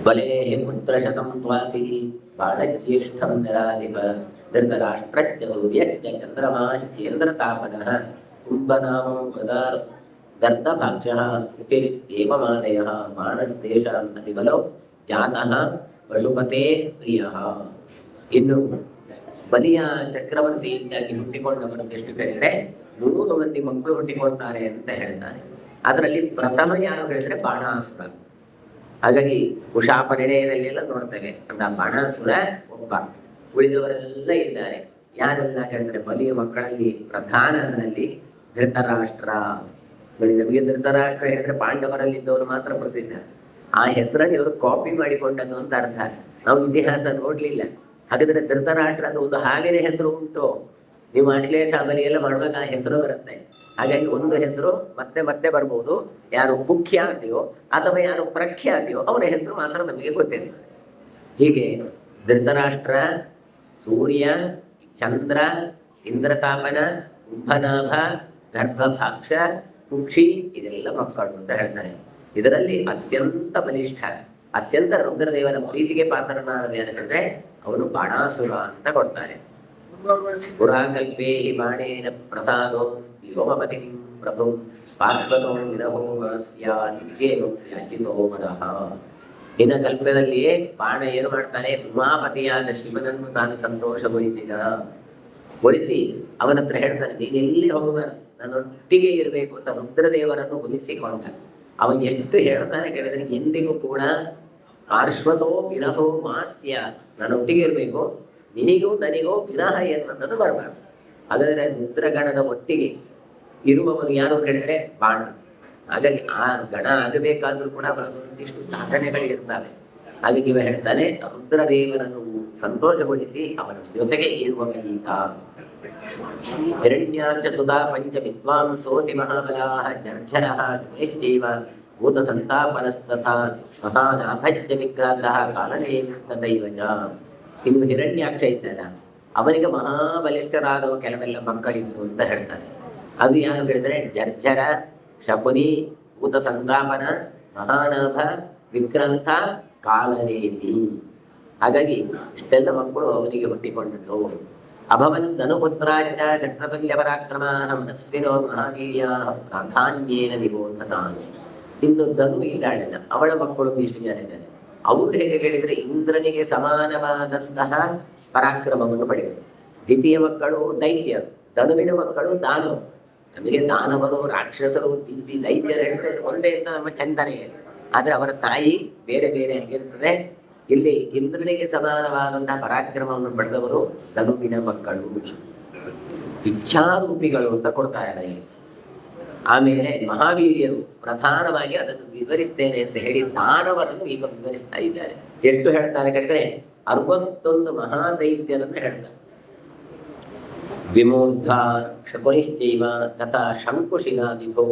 ಬಲೇ ಪುತ್ರ ಶತಂ ತ್ವಾಸಿ ಬಾಳಜ್ಯೇಷ್ಠಂ ನರಾಧಿಪ ಧೃತರಾಷ್ಟ್ರಶ್ಚ ಸೂರ್ಯಶ್ಚ ಚಂದ್ರಮಾಶ್ಚೇಂದ್ರತಾಪನಃ ಕುಂಭನಾಮೋ ದರ್ದಭಾಕ್ಷಃ ಸ್ತುತಿರಿತ್ಯೇವಮಾದಯಃ ಬಾಣಸ್ತೇಷಾಂ ಅತಿಬಲೋ ಜಾತಃ ಪಶುಪತೇ ಪ್ರಿಯಃ. ಇನ್ನು ಬಲಿಯ ಚಕ್ರವರ್ತಿಯಿಂದಾಗಿ ಹುಟ್ಟಿಕೊಂಡವರು ಎಷ್ಟು ಹೇಳಿದ್ರೆ 100 ಮಂದಿ ಮಕ್ಕಳು ಹುಟ್ಟಿಕೊಳ್ತಾರೆ ಅಂತ ಹೇಳ್ತಾರೆ. ಅದರಲ್ಲಿ ಪ್ರಥಮ ಯಾರು ಹೇಳಿದ್ರೆ ಬಾಣಾಸುರ. ಹಾಗಾಗಿ ಉಷಾಪರಿಣಯದಲ್ಲೆಲ್ಲ ನೋಡ್ತೇವೆ ಅಂತ ಬಾಣಾಸುರ ಒಬ್ಬ. ಉಳಿದವರೆಲ್ಲ ಇದ್ದಾರೆ. ಯಾರೆಲ್ಲ ಹೇಳಿದ್ರೆ ಬಲಿಯ ಮಕ್ಕಳಲ್ಲಿ ಪ್ರಧಾನರಲ್ಲಿ ಧೃತರಾಷ್ಟ್ರ. ನಮಗೆ ಧೃತರಾಷ್ಟ್ರ ಹೇಳಿದ್ರೆ ಪಾಂಡವರಲ್ಲಿದ್ದವರು ಮಾತ್ರ ಪ್ರಸಿದ್ಧ. ಆ ಹೆಸರನ್ನು ಇವರು ಕಾಪಿ ಮಾಡಿಕೊಂಡದ್ದು ಅಂತ ಅರ್ಥ. ನಾವು ಇತಿಹಾಸ ನೋಡ್ಲಿಲ್ಲ. ಹಾಗಾದ್ರೆ ಧೃತರಾಷ್ಟ್ರ ಅದು ಒಂದು ಹಾಗೇನೆ ಹೆಸರು ಉಂಟು. ನೀವು ಆಶ್ಲೇಷ ಬಲಿ ಎಲ್ಲ ಮಾಡುವಾಗ ಆ ಹೆಸರು ಬರುತ್ತೆ. ಹಾಗಾಗಿ ಒಂದು ಹೆಸರು ಮತ್ತೆ ಮತ್ತೆ ಬರ್ಬೋದು. ಯಾರು ಮುಖ್ಯಾತಿಯೋ ಅಥವಾ ಯಾರು ಪ್ರಖ್ಯಾತಿಯೋ ಅವರ ಹೆಸರು ಮಾತ್ರ ನಮಗೆ ಗೊತ್ತಿರ್ತದೆ. ಹೀಗೆ ಧೃತರಾಷ್ಟ್ರ, ಸೂರ್ಯ, ಚಂದ್ರ, ಇಂದ್ರತಾಪನ, ಕುಂಭನಾಭ, ಗರ್ಭಭಾಕ್ಷ, ಕುಕ್ಷಿ ಇದೆಲ್ಲ ಮಕ್ಕಳು ಅಂತ ಹೇಳ್ತಾರೆ. ಇದರಲ್ಲಿ ಅತ್ಯಂತ ಬಲಿಷ್ಠ, ಅತ್ಯಂತ ರುದ್ರದೇವನ ಪ್ರೀತಿಗೆ ಪಾತ್ರನಾದ ಏನಂದ್ರೆ ಅವನು ಬಾಣಾಸುರ ಅಂತ ಕೊಡ್ತಾರೆ. ಪುರಾಕಲ್ಪೇ ಹಿ ಬಾಣೇನ ಪ್ರಸಾದೋ ವ್ಯೋಮಪತಿಂ ಪ್ರಭು ಪಾರ್ಶ್ವತೋ ವಿರಹೋ ಸ್ಯಾದಿತ್ಯೇನೋ ಯಾಚಿತೋ ವರಃ. ಇನ್ನು ಕಲ್ಪದಲ್ಲಿಯೇ ಬಾಣ ಏನು ಮಾಡ್ತಾನೆ, ಉಮಾಪತಿಯಾದ ಶಿವನನ್ನು ತಾನು ಸಂತೋಷಗೊಳಿಸಿ ಅವನ ಹತ್ರ ಹೇಳ್ತಾನೆ, ನೀನು ಎಲ್ಲಿ ಹೋಗಬಾರದು, ನನ್ನೊಟ್ಟಿಗೆ ಇರಬೇಕು ಅಂತ ರುದ್ರದೇವರನ್ನು ಒಲಿಸಿಕೊಂಡ. ಅವನ್ ಎಷ್ಟು ಹೇಳ್ತಾನೆ ಕೇಳಿದ್ರೆ, ಎಂದಿಗೂ ಕೂಡ ಪಾರ್ಶ್ವತೋ ವಿರಹೋ ಮಾಸ್ಯ, ನನ್ನೊಟ್ಟಿಗೆ ಇರಬೇಕು, ನಿನಿಗೂ ನನಗೂ ವಿರಹ ಎನ್ನುವಂಥದ್ದು ಬರಬಾರ್ದು. ಹಾಗಾದರೆ ರುದ್ರಗಣದ ಒಟ್ಟಿಗೆ ಇರುವವನು ಯಾರು ಕೇಳಿದ್ರೆ ಬಾಣ. ಹಾಗಾಗಿ ಆ ಗಣ ಆಗಬೇಕಾದ್ರೂ ಕೂಡ ಅವರೊಂದಿಷ್ಟು ಸಾಧನೆಗಳಿರ್ತವೆ. ಹಾಗಾಗಿ ಇವ ಹೇಳ್ತಾನೆ, ರುದ್ರದೇವರನ್ನು ಸಂತೋಷಗೊಳಿಸಿ ಅವನ ಜೊತೆಗೆ ಇರುವ ಈತ. ಹಿರಣ್ಯಾಚ ಸುಧಾ ಪಂಚ ವಿದ್ವಾಂಸೋತಿ ಮಹಾಬಲಾಃ ಜರ್ಜರಃ ಶುನೈಶ್ಚೈವ ಭೂತ ಸಂತಾಪನಸ್ತಥಾ ಮಹಾನಾಭಜ್ಯ ವಿಕ್ರಾಂತಃ ಕಾಲನೇಮಿಸ್ತತೈವ ಚ. ಇನ್ನು ಹಿರಣ್ಯಾಕ್ಷ ಇದ್ದಲ್ಲ, ಅವನಿಗೆ ಮಹಾಬಲಿಷ್ಠರಾದವ ಕೆಲವೆಲ್ಲ ಮಕ್ಕಳಿದ್ರು ಅಂತ ಹೇಳ್ತಾರೆ. ಅದು ಯಾರು ಹೇಳಿದ್ರೆ ಜರ್ಜರ, ಶಕುನಿ, ಭೂತ ಸಂತಾಪನ, ಮಹಾನಾಭ, ವಿಕ್ರಾಂತ, ಕಾಲನೇಮಿ. ಹಾಗಾಗಿ ಇಷ್ಟೆಲ್ಲ ಮಕ್ಕಳು ಅವನಿಗೆ ಹುಟ್ಟಿಕೊಂಡರು. ಅಭವನ್ ಧನುಪುತ್ರಾಚ ಚಕ್ರತುಲ್ಯ ಪರಾಕ್ರಮ ಮನಸ್ವಿನೋ ಮಹಾವೀರ್ಯ ಪ್ರಾಧಾನ್ಯೇನ ನಿಬೋಧತಾನ್. ಇನ್ನು ಧನು ಇದ್ದಾಳಲ್ಲ, ಅವಳ ಮಕ್ಕಳು ಇಷ್ಟು ಜನ ಇದ್ದಾರೆ. ಅವರು ಹೇಗೆ ಹೇಳಿದ್ರೆ ಇಂದ್ರನಿಗೆ ಸಮಾನವಾದಂತಹ ಪರಾಕ್ರಮವನ್ನು ಪಡೆದರು. ದ್ವಿತೀಯ ಮಕ್ಕಳು ದೈತ್ಯರು, ಧನುವಿನ ಮಕ್ಕಳು ದಾನವರು. ನಮಗೆ ದಾನವರು, ರಾಕ್ಷಸರು, ದೈತ್ಯರು ಹೇಳಿದ್ರೆ ಒಂದೇ ಅಂತ ನಮ್ಮ ಚಂದನೆ. ಆದ್ರೆ ಅವರ ತಾಯಿ ಬೇರೆ ಬೇರೆ ಆಗಿರ್ತದೆ. ಇಲ್ಲಿ ಇಂದ್ರನಿಗೆ ಸಮಾನವಾದಂತಹ ಪರಾಕ್ರಮವನ್ನು ಪಡೆದವರು ಧನುವಿನ ಮಕ್ಕಳು, ಇಚ್ಛಾರೂಪಿಗಳು ಅಂತ ಕೊಡ್ತಾರೆ ಅವರಿಗೆ. ಆಮೇಲೆ ಮಹಾವೀರ್ಯರು ಪ್ರಧಾನವಾಗಿ ಅದನ್ನು ವಿವರಿಸ್ತೇನೆ ಅಂತ ಹೇಳಿ ದಾನವರನ್ನು ಈಗ ವಿವರಿಸ್ತಾ ಇದ್ದಾರೆ. ಎಷ್ಟು ಹೇಳ್ತಾರೆ ಕೇಳಿದ್ರೆ 61 ಮಹಾದೈತ್ಯರನ್ನು ಹೇಳ್ತಾರೆ. ವಿಮೂರ್ಧ ಶಕುನಿಶ್ಚೈವ ತಥಾ ಶಂಕುಶಿಲಾ ವಿಭೋ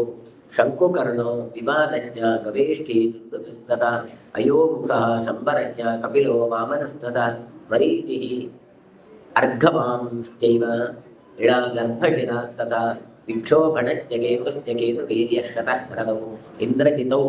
ಶಂಕುಕರ್ಣೋ ವಿವಾದಶ್ಚ ಗವೇಷ್ಠಿ ದುಂದುಭಿಸ್ತತ ಅಯೋಮುಖಃ ಶಂಬರಶ್ಚ ಕಪಿಲೋ ವಾಮನಸ್ತತ ಮರೀಚಿಃ ಅರ್ಘವಾಂಶ್ಚೈವ ಇಳಾ ಗರ್ಭಶಿರಾ ತಥಾ ವಿಕ್ಷೋಭಣಶ್ಚ ಕೇತುಶ್ಚ ವೀರ್ಯಶತಃ ಪ್ರದೌ ಇಂದ್ರಜಿತೌ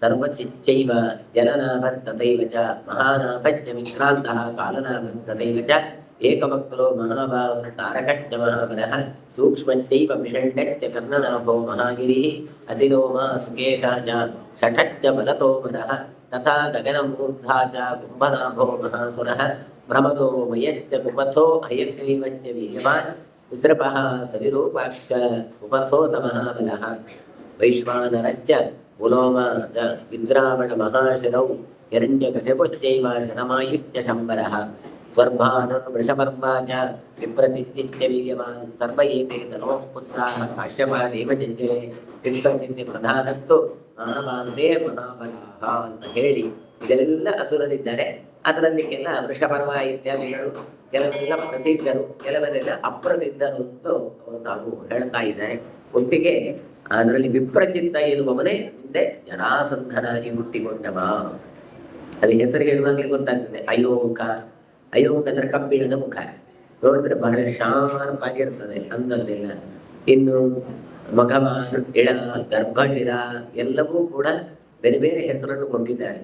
ಸರ್ವಚಿಚ್ಚೈವ ಜಲನಾಭಸ್ತತೈವ ಚ ಮಹಾನಾಭಶ್ಚ ವಿಕ್ರಾಂತಃ ಕಾಲನಾಭಸ್ತತೈವ ಚ ಏಕಭಕ್ತರೋ ಮಹಾಭಾವ ತಾರಕಶ್ಚ ಮಹಾಬಲಃ ಸೂಕ್ಷ್ಮಶ್ಚೈವ ಪಿಷಂಡಶ್ಚ ಕರ್ಣನಾಭೋ ಮಹಾಗಿರಿಃ ಅಸಿಲೋಮ ಸುಕೇಶ ಚ ಶಠಶ್ಚ ಬಲತೋಮರಃ ತಥಾ ಗಗನಮೂರ್ಧಾ ಚ ಕುಂಭನಾಭೋ ಮಹಾಸುರಃ ಪ್ರಮದೋ ಮಯಶ್ಚ ಕುಪಥೋ ಹಯಗ್ರೀವಶ್ಚ ವೀರ್ಯವಾನ್ ವಿಸೃಪಃ ಸವಿರೂಪಾಕ್ಷ ಕುಪಥೋತಮಃ ಬಲಃ ವೈಶ್ವಾನರಶ್ಚ ಉಲೋಮ ಚ ವಿದ್ರಾವಣ ಮಹಾಶರೌ ಹಿರಣ್ಯಕಶಿಪುಶ್ಚೈವ ಶತಮಾಯುಶ್ಚ ಶಂಬರಃ ಸ್ವರ್ಭಾನು ವೃಷಪರ್ವಾ ಚ ವಿಪ್ರತಿಷ್ಠಿಶ್ಚ ವೀರ್ಯವಾನ್ ಸರ್ವ ಏತೆ ಧನೋಃ ಪುತ್ರಾಃ ಕಾಶ್ಯಪಾದೇವ ಜಂಜಿರೆ ವಿಪ್ರತಿಷ್ಠಿ ಪ್ರಧಾನಸ್ತು ಮಹಾಮಾಂದೇ ಮಹಾಬಲಾಃ ಅಂತ ಹೇಳಿ ಇದೆಲ್ಲ ಅಸುರರಿದ್ದಾರೆ. ಅದರಲ್ಲಿಗೆಲ್ಲ ವೃಷಪರ್ವ ಇತ್ಯಾದಿಗಳು ಕೆಲವೆಲ್ಲ ಪ್ರಸಿದ್ಧರು, ಕೆಲವರೆಲ್ಲ ಅಪ್ರಸಿದ್ಧರು ಅಂತ ಅವರು ತಾವು ಹೇಳ್ತಾ ಇದ್ದಾರೆ. ಒಟ್ಟಿಗೆ ಅದರಲ್ಲಿ ವಿಪ್ರಚಿತ್ತ ಎನ್ನುವವನೇ ಮುಂದೆ ಜರಾಸಂಧನಾಗಿ ಹುಟ್ಟಿಕೊಂಡವ. ಅದು ಹೆಸರು ಹೇಳುವಾಗಲೇ ಗೊತ್ತಾಗ್ತದೆ. ಅಯೋಮುಖ, ಅಯೋಮುಖ ಅಂದ್ರೆ ಕಬ್ಬಿಣದ ಮುಖ, ನೋಡಿದ್ರೆ ಬಹಳ ಶಾರ್ಪ್ ಆಗಿರ್ತದೆ ಅಂದಲ್ಲೆಲ್ಲ. ಇನ್ನು ಮಘವಾನ್, ಇಳ, ಗರ್ಭಶಿರ ಎಲ್ಲವೂ ಕೂಡ ಬೇರೆ ಬೇರೆ ಹೆಸರನ್ನು ಕೊಟ್ಟಿದ್ದಾರೆ.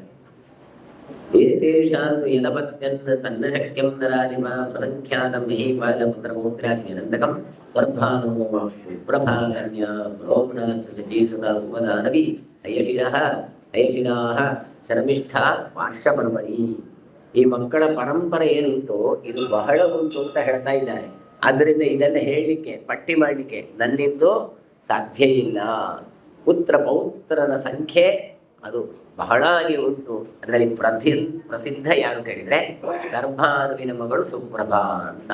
ಏತೇಷಾಂತು ಯಲಪತ್ಯನ್ನ ತನ್ನ ಶಕ್ಯಂ ನರಾದಿಮ ಪ್ರಖ್ಯಾತ ಮಹೀಪಾಲ ಪುತ್ರಮೂತ್ರಾಜ್ಞನಂತಕಂ ಸ್ವರ್ಭಾನೋ ಪ್ರಭಾಕರ್ಣ್ಯ ರೋಮನಾಥ ಸತೀಸುತ ಉಪದಾನವಿ ಅಯಶಿರಾಹ ಶರ್ಮಿಷ್ಠ ಪಾರ್ಶ್ವಪರ್ವಣಿ. ಈ ಮಕ್ಕಳ ಪರಂಪರೆ ಏನುಂಟು ಇದು ಬಹಳ ಉಂಟು ಅಂತ ಹೇಳ್ತಾ ಇದ್ದಾರೆ. ಆದ್ದರಿಂದ ಇದನ್ನು ಹೇಳಲಿಕ್ಕೆ, ಪಟ್ಟಿ ಮಾಡಲಿಕ್ಕೆ ನನ್ನಿಂದು ಸಾಧ್ಯ ಇಲ್ಲ. ಪುತ್ರ ಪೌತ್ರರ ಸಂಖ್ಯೆ ಅದು ಬಹಳಾಗಿ ಉಂಟು. ಅದರಲ್ಲಿ ಪ್ರಸಿದ್ಧ ಯಾರು ಕೇಳಿದರೆ ಸರ್ಭಾನುವಿನ ಮಗಳು ಸುಪ್ರಭಾ ಅಂತ.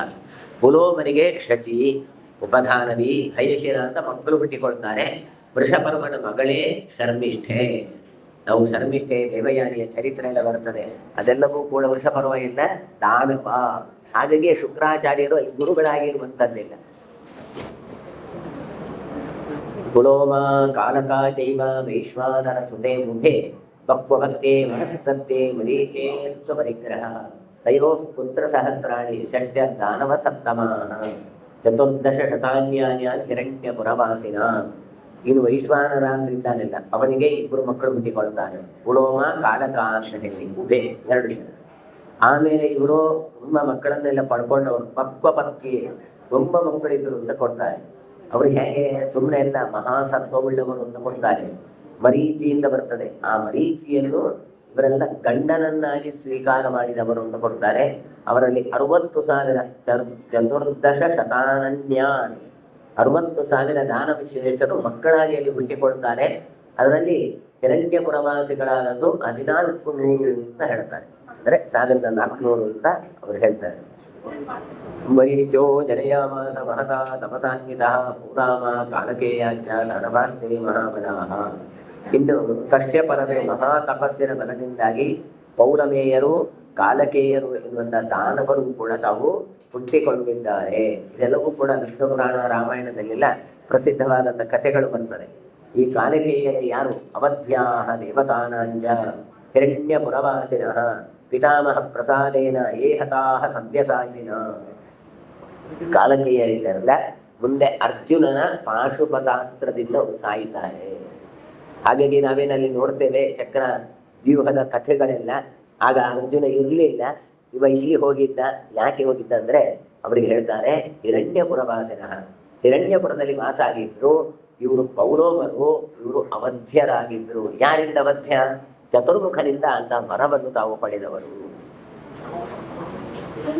ಪುಲೋಮನಿಗೆ ಶಚಿ, ಉಪಧಾನವಿ, ಹಯಶಿರ ಅಂತ ಮಕ್ಕಳು ಹುಟ್ಟಿಕೊಳ್ತಾರೆ. ವೃಷಪರ್ವನ ಮಗಳೇ ಶರ್ಮಿಷ್ಠೆ. ನಾವು ಶರ್ಮಿಷ್ಠೆ ದೇವಯಾನಿಯ ಚರಿತ್ರೆ ಎಲ್ಲ ಬರ್ತದೆ, ಅದೆಲ್ಲವೂ ಕೂಡ ವೃಷಪರ್ವದಿಂದ ದಾನವ. ಹಾಗಾಗಿ ಶುಕ್ರಾಚಾರ್ಯರು ಅಲ್ಲಿ ಗುರುಗಳಾಗಿರುವಂಥದ್ದಿಲ್ಲ. ಪುಲೋಮ ಕಾಲಕಾ ಚೈವ ವೈಶ್ವಾನರ ಸುತೆ ಮುಖೆ ಬಕ್ವಭಕ್ತೆ ಮಹತ್ಸತ್ಯೆ ಮರೀಚೇ ಸ್ವಪರಿಗ್ರಹ ತಯೋಃ ಪುತ್ರ ಸಹಸ್ರಾಣಿ ಷಡ್ಯರ್ದಾನವ ಸಪ್ತಮಾಃ ಚತುರ್ದಶ ಶತಾನ್ಯಾನ್ಯಾನ್ ಹಿರಣ್ಯ ಪುರವಾಸಿನ. ಇನ್ನು ವೈಶ್ವಾನರ ಅಂತಿದ್ದಾನೆಲ್ಲ, ಅವನಿಗೆ 2 ಮಕ್ಕಳು ಹುಟ್ಟಿಕೊಳ್ತಾನೆ. ಪುಲೋಮ, ಕಾಲಕ ಅಂತ ಹೇಳಿ ಉಭೆ 2 ಜನ. ಆಮೇಲೆ ಇವರು ತುಂಬ ಮಕ್ಕಳನ್ನೆಲ್ಲ ಪಡ್ಕೊಂಡವರು. ಪಕ್ವಪತ್ತಿ ತುಂಬ ಮಕ್ಕಳಿದ್ರು ಅಂತ ಕೊಡ್ತಾರೆ. ಅವರು ಹೇಗೆ ಸುಮ್ಮನೆ ಎಲ್ಲ ಮಹಾಸತ್ವವುಳ್ಳವರು ಅಂತ ಕೊಡ್ತಾರೆ. ಮರೀಚಿಯಿಂದ ಬರ್ತದೆ. ಆ ಮರೀಚಿಯನ್ನು ಇವರೆಲ್ಲ ಗಂಡನನ್ನಾಗಿ ಸ್ವೀಕಾರ ಮಾಡಿದವರು ಅಂತ ಕೊಡ್ತಾರೆ. ಅವರಲ್ಲಿ 60,000 ಚತುರ್ದಶ ಶತಾನನ್ಯಾನಿ 60,000 ದಾನ ಶ್ರೇಷ್ಠರು ಮಕ್ಕಳಾಗಿ ಅಲ್ಲಿ ಹುಟ್ಟಿಕೊಳ್ತಾರೆ. ಅದರಲ್ಲಿ ಹಿರಣ್ಯ ಪುರವಾಸಿಗಳಾದದ್ದು 14,100 ಅಂತ ಹೇಳ್ತಾರೆ. ಅಂದರೆ 1400 ಅಂತ ಅವರು ಹೇಳ್ತಾರೆ. ಮರೀಚೋ ಜನಯಾಮಾಸ ಮಹತಾ ತಪಸಾನ್ವಿತಃ ಪೂರಾಮ ಕಾಲಕೇಯಾಚ ದಾನವಾಸ್ತೆ ಮಹಾಬಲಾಹ. ಇನ್ನು ಕಶ್ಯಪರರು ಮಹಾ ತಪಸ್ಸಿನ ಬಲದಿಂದಾಗಿ ಪೌಲಮೇಯರು ಕಾಲಕೇಯರು ಎನ್ನುವಂಥ ದಾನವರು ಕೂಡ ತಾವು ಹುಟ್ಟಿಕೊಂಡಿದ್ದಾರೆ. ಇದೆಲ್ಲವೂ ಕೂಡ ವಿಷ್ಣು ಪುರಾಣ ರಾಮಾಯಣದಲ್ಲೆಲ್ಲ ಪ್ರಸಿದ್ಧವಾದಂಥ ಕಥೆಗಳು ಬರ್ತದೆ. ಈ ಕಾಲಕೇಯರು ಯಾರು? ಅವಧ್ಯಾಹ ದೇವತಾನಾಂಚ ಹಿರಣ್ಯ ಪುರವಾಸಿನಃ ಪಿತಾಮಹ ಪ್ರಸಾದೇನ ಏಹತಾಹ ಸದ್ಯಸಾಚಿನ. ಕಾಲಕೇಯರಿದ್ದಾರಲ್ಲ, ಮುಂದೆ ಅರ್ಜುನನ ಪಾಶುಪತಾಸ್ತ್ರದಿಂದ ಸಾಯಿತಾರೆ. ಹಾಗಾಗಿ ನಾವೇನಲ್ಲಿ ನೋಡ್ತೇವೆ ಚಕ್ರ ವ್ಯೂಹದ ಕಥೆಗಳೆಲ್ಲ. ಆಗ ಅರ್ಜುನ ಇರಲಿಲ್ಲ, ಇವ ಇಲ್ಲಿ ಹೋಗಿದ್ದ. ಯಾಕೆ ಹೋಗಿದ್ದ ಅಂದರೆ ಅವರಿಗೆ ಹೇಳ್ತಾರೆ ಹಿರಣ್ಯಪುರವಾಸಿನ, ಹಿರಣ್ಯಪುರದಲ್ಲಿ ವಾಸ ಆಗಿದ್ರು. ಇವರು ಪೌರವರು, ಇವರು ಅವಧ್ಯರಾಗಿದ್ದರು. ಯಾರಿಂದ ಅವಧ್ಯ? ಚತುರ್ಮುಖನಿಂದ ಅಂತ ವರವನ್ನು ತಾವು ಪಡೆದವರು.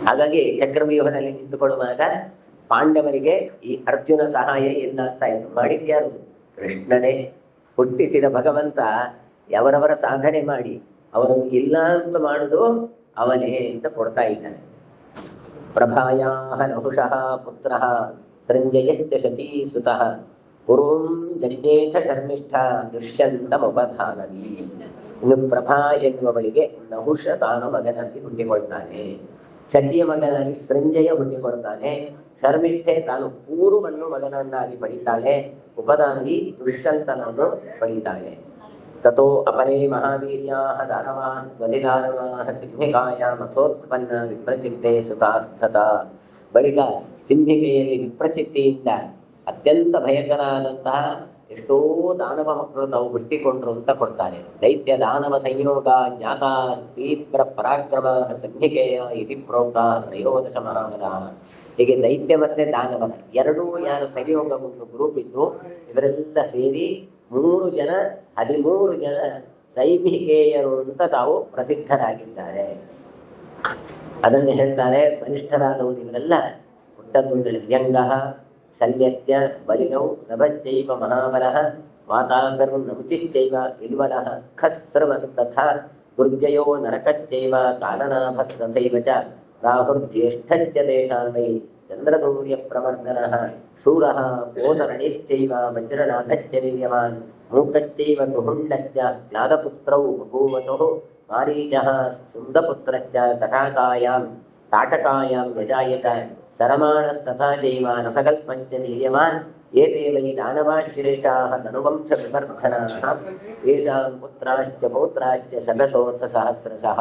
ಹಾಗಾಗಿ ಚಕ್ರವ್ಯೂಹದಲ್ಲಿ ನಿಂತುಕೊಳ್ಳುವಾಗ ಪಾಂಡವರಿಗೆ ಈ ಅರ್ಜುನ ಸಹಾಯ ಇಲ್ಲ ಅಂತ ಇತ್ತು. ಮಾಡಿದ್ಯಾರು? ಕೃಷ್ಣನೇ. ಹುಟ್ಟಿಸಿದ ಭಗವಂತ ಅವರವರ ಸಾಧನೆ ಮಾಡಿ ಅವರನ್ನು ಇಲ್ಲ ಅಂತ ಮಾಡುದು ಅವನೇ ಅಂತ ಕೊಡ್ತಾ ಇದ್ದಾನೆ. ಪ್ರಭಾಯಾಹ ನಹುಷಃ ಪುತ್ರಃ ಸಂಜಯಶ್ಚ ಶಚೀಸುತಃ ಪುರುಂ ಜಜ್ಞೇಥ ಶರ್ಮಿಷ್ಠ ದುಷ್ಯಂತಮುಪಧಾನವಿ. ಇನ್ನು ಪ್ರಭಾ ಎನ್ನುವವಳಿಗೆ ನಹುಷ ತಾನು ಮಗನಾಗಿ ಹುಟ್ಟಿಕೊಳ್ತಾನೆ. ಶಚಿಯ ಮಗನಾಗಿ ಸಂಜಯ ಹುಟ್ಟಿಕೊಳ್ತಾನೆ. ಶರ್ಮಿಷ್ಠೆ ತಾನು ಪೂರ್ವವನ್ನು ಮಗನನ್ನಾಗಿ ಪಡಿತಾಳೆ. ಉಪಧಾನವಿ ದುಷ್ಯಂತನನ್ನು ಪಡಿತಾಳೆ. ತಥೋ ಅಪರೇ ಮಹಾವೀರ್ಯಾಃ ದಾನವಾಃ ತ್ವರಿದಾನವಾಃ ಸಿಂಹಿಕಾಯಾಂ ಅಥೋತ್ಪನ್ನ ವಿಪ್ರಚಿತ್ತೆ ಸುತಾಸ್ಥತ. ಬಳಿಕ ಸಿಂಹಿಕೆಯಲ್ಲಿ ವಿಪ್ರಚಿತ್ತಿಯಿಂದ ಅತ್ಯಂತ ಭಯಂಕರಾದಂತಹ ಎಷ್ಟೋ ದಾನವ ಮಕ್ಕಳು ತಾವು ಹುಟ್ಟಿಕೊಂಡ್ರು ಅಂತ ಕೊಡ್ತಾರೆ. ದೈತ್ಯ ದಾನವ ಸಂಯೋಗ ಜ್ಞಾತ ತೀವ್ರ ಪರಾಕ್ರಮ ಸಂಹಿಕೆಯ ಇತಿ ಪ್ರೋಕ್ತ ತ್ರಯೋದಶ ಮಹಾಬಲ. ಹೀಗೆ ದೈತ್ಯ ಮತ್ತೆ ದಾನವನ ಎರಡೂ ಯಾರು ಸಂಯೋಗ ಒಂದು ಗ್ರೂಪ್ ಇದ್ದು ಇವರೆಲ್ಲ ಸೇರಿ 13 ಜನ ಸೈನಿಕೇಯರು ಅಂತ ತಾವು ಪ್ರಸಿದ್ಧರಾಗಿದ್ದಾರೆ. ಅದನ್ನು ಹೇಳ್ತಾರೆ. ಬಲಿಷ್ಠರಾದವರು ಇವರೆಲ್ಲ ಹುಟ್ಟದ್ದು ವ್ಯಂಗ ಶಲ್ಯಶ್ಚ ಬಲಿನೌ ನಭಶ್ಚೈವ ಮಹಾಬಲಃ ವಾತಾಕರು ನಮುಚಿಶ್ಚೈವ ಇಲ್ವಲಃ ಖಸ್ರವಸ್ತಥಾ ದುರ್ಜಯೋ ನರಕಶ್ಚೈವ ಕಾಲನಾಭಸ್ತಥೈವ ಚ ರಾಹುರ್ಜ್ಯೇಷ್ಠಶ್ಚ ತೇಷಾಂವೈ ಚಂದ್ರಸೂರ್ಯ ಪ್ರಮರ್ದನಃ ಶೂರಃ ಕೋನರಣಿಶ್ಚೈವ ವಜ್ರನಾಭಶ್ಚ ವೀರ್ಯವಾನ್ ಮೂಕಶ್ಚೈವ ತುಹುಂಡಶ್ಚ ಕ್ಲಾದಪುತ್ರೌ ಬಭೂವತುಃ ಮಾರೀಚಃ ಸುಂದಪುತ್ರಶ್ಚ ತಾಟಕಾಯಾಂ ಯಜಾಯತ ಸರಮಾಣಸ್ತಥಾ ಚೈವ ರಸಕಲ್ಪಶ್ಚ ವೀರ್ಯವಾನ್ ಏತೇ ವೈ ದಾನವಾಃ ಶ್ರೇಷ್ಠಾಃ ಧನುವಂಶ ವಿವರ್ಧನಾಃ ಯೇಷಾಂ ಪುತ್ರಾಶ್ಚ ಪೌತ್ರಾಶ್ಚ ಶತಶೋಥ ಸಹಸ್ರಶಃ.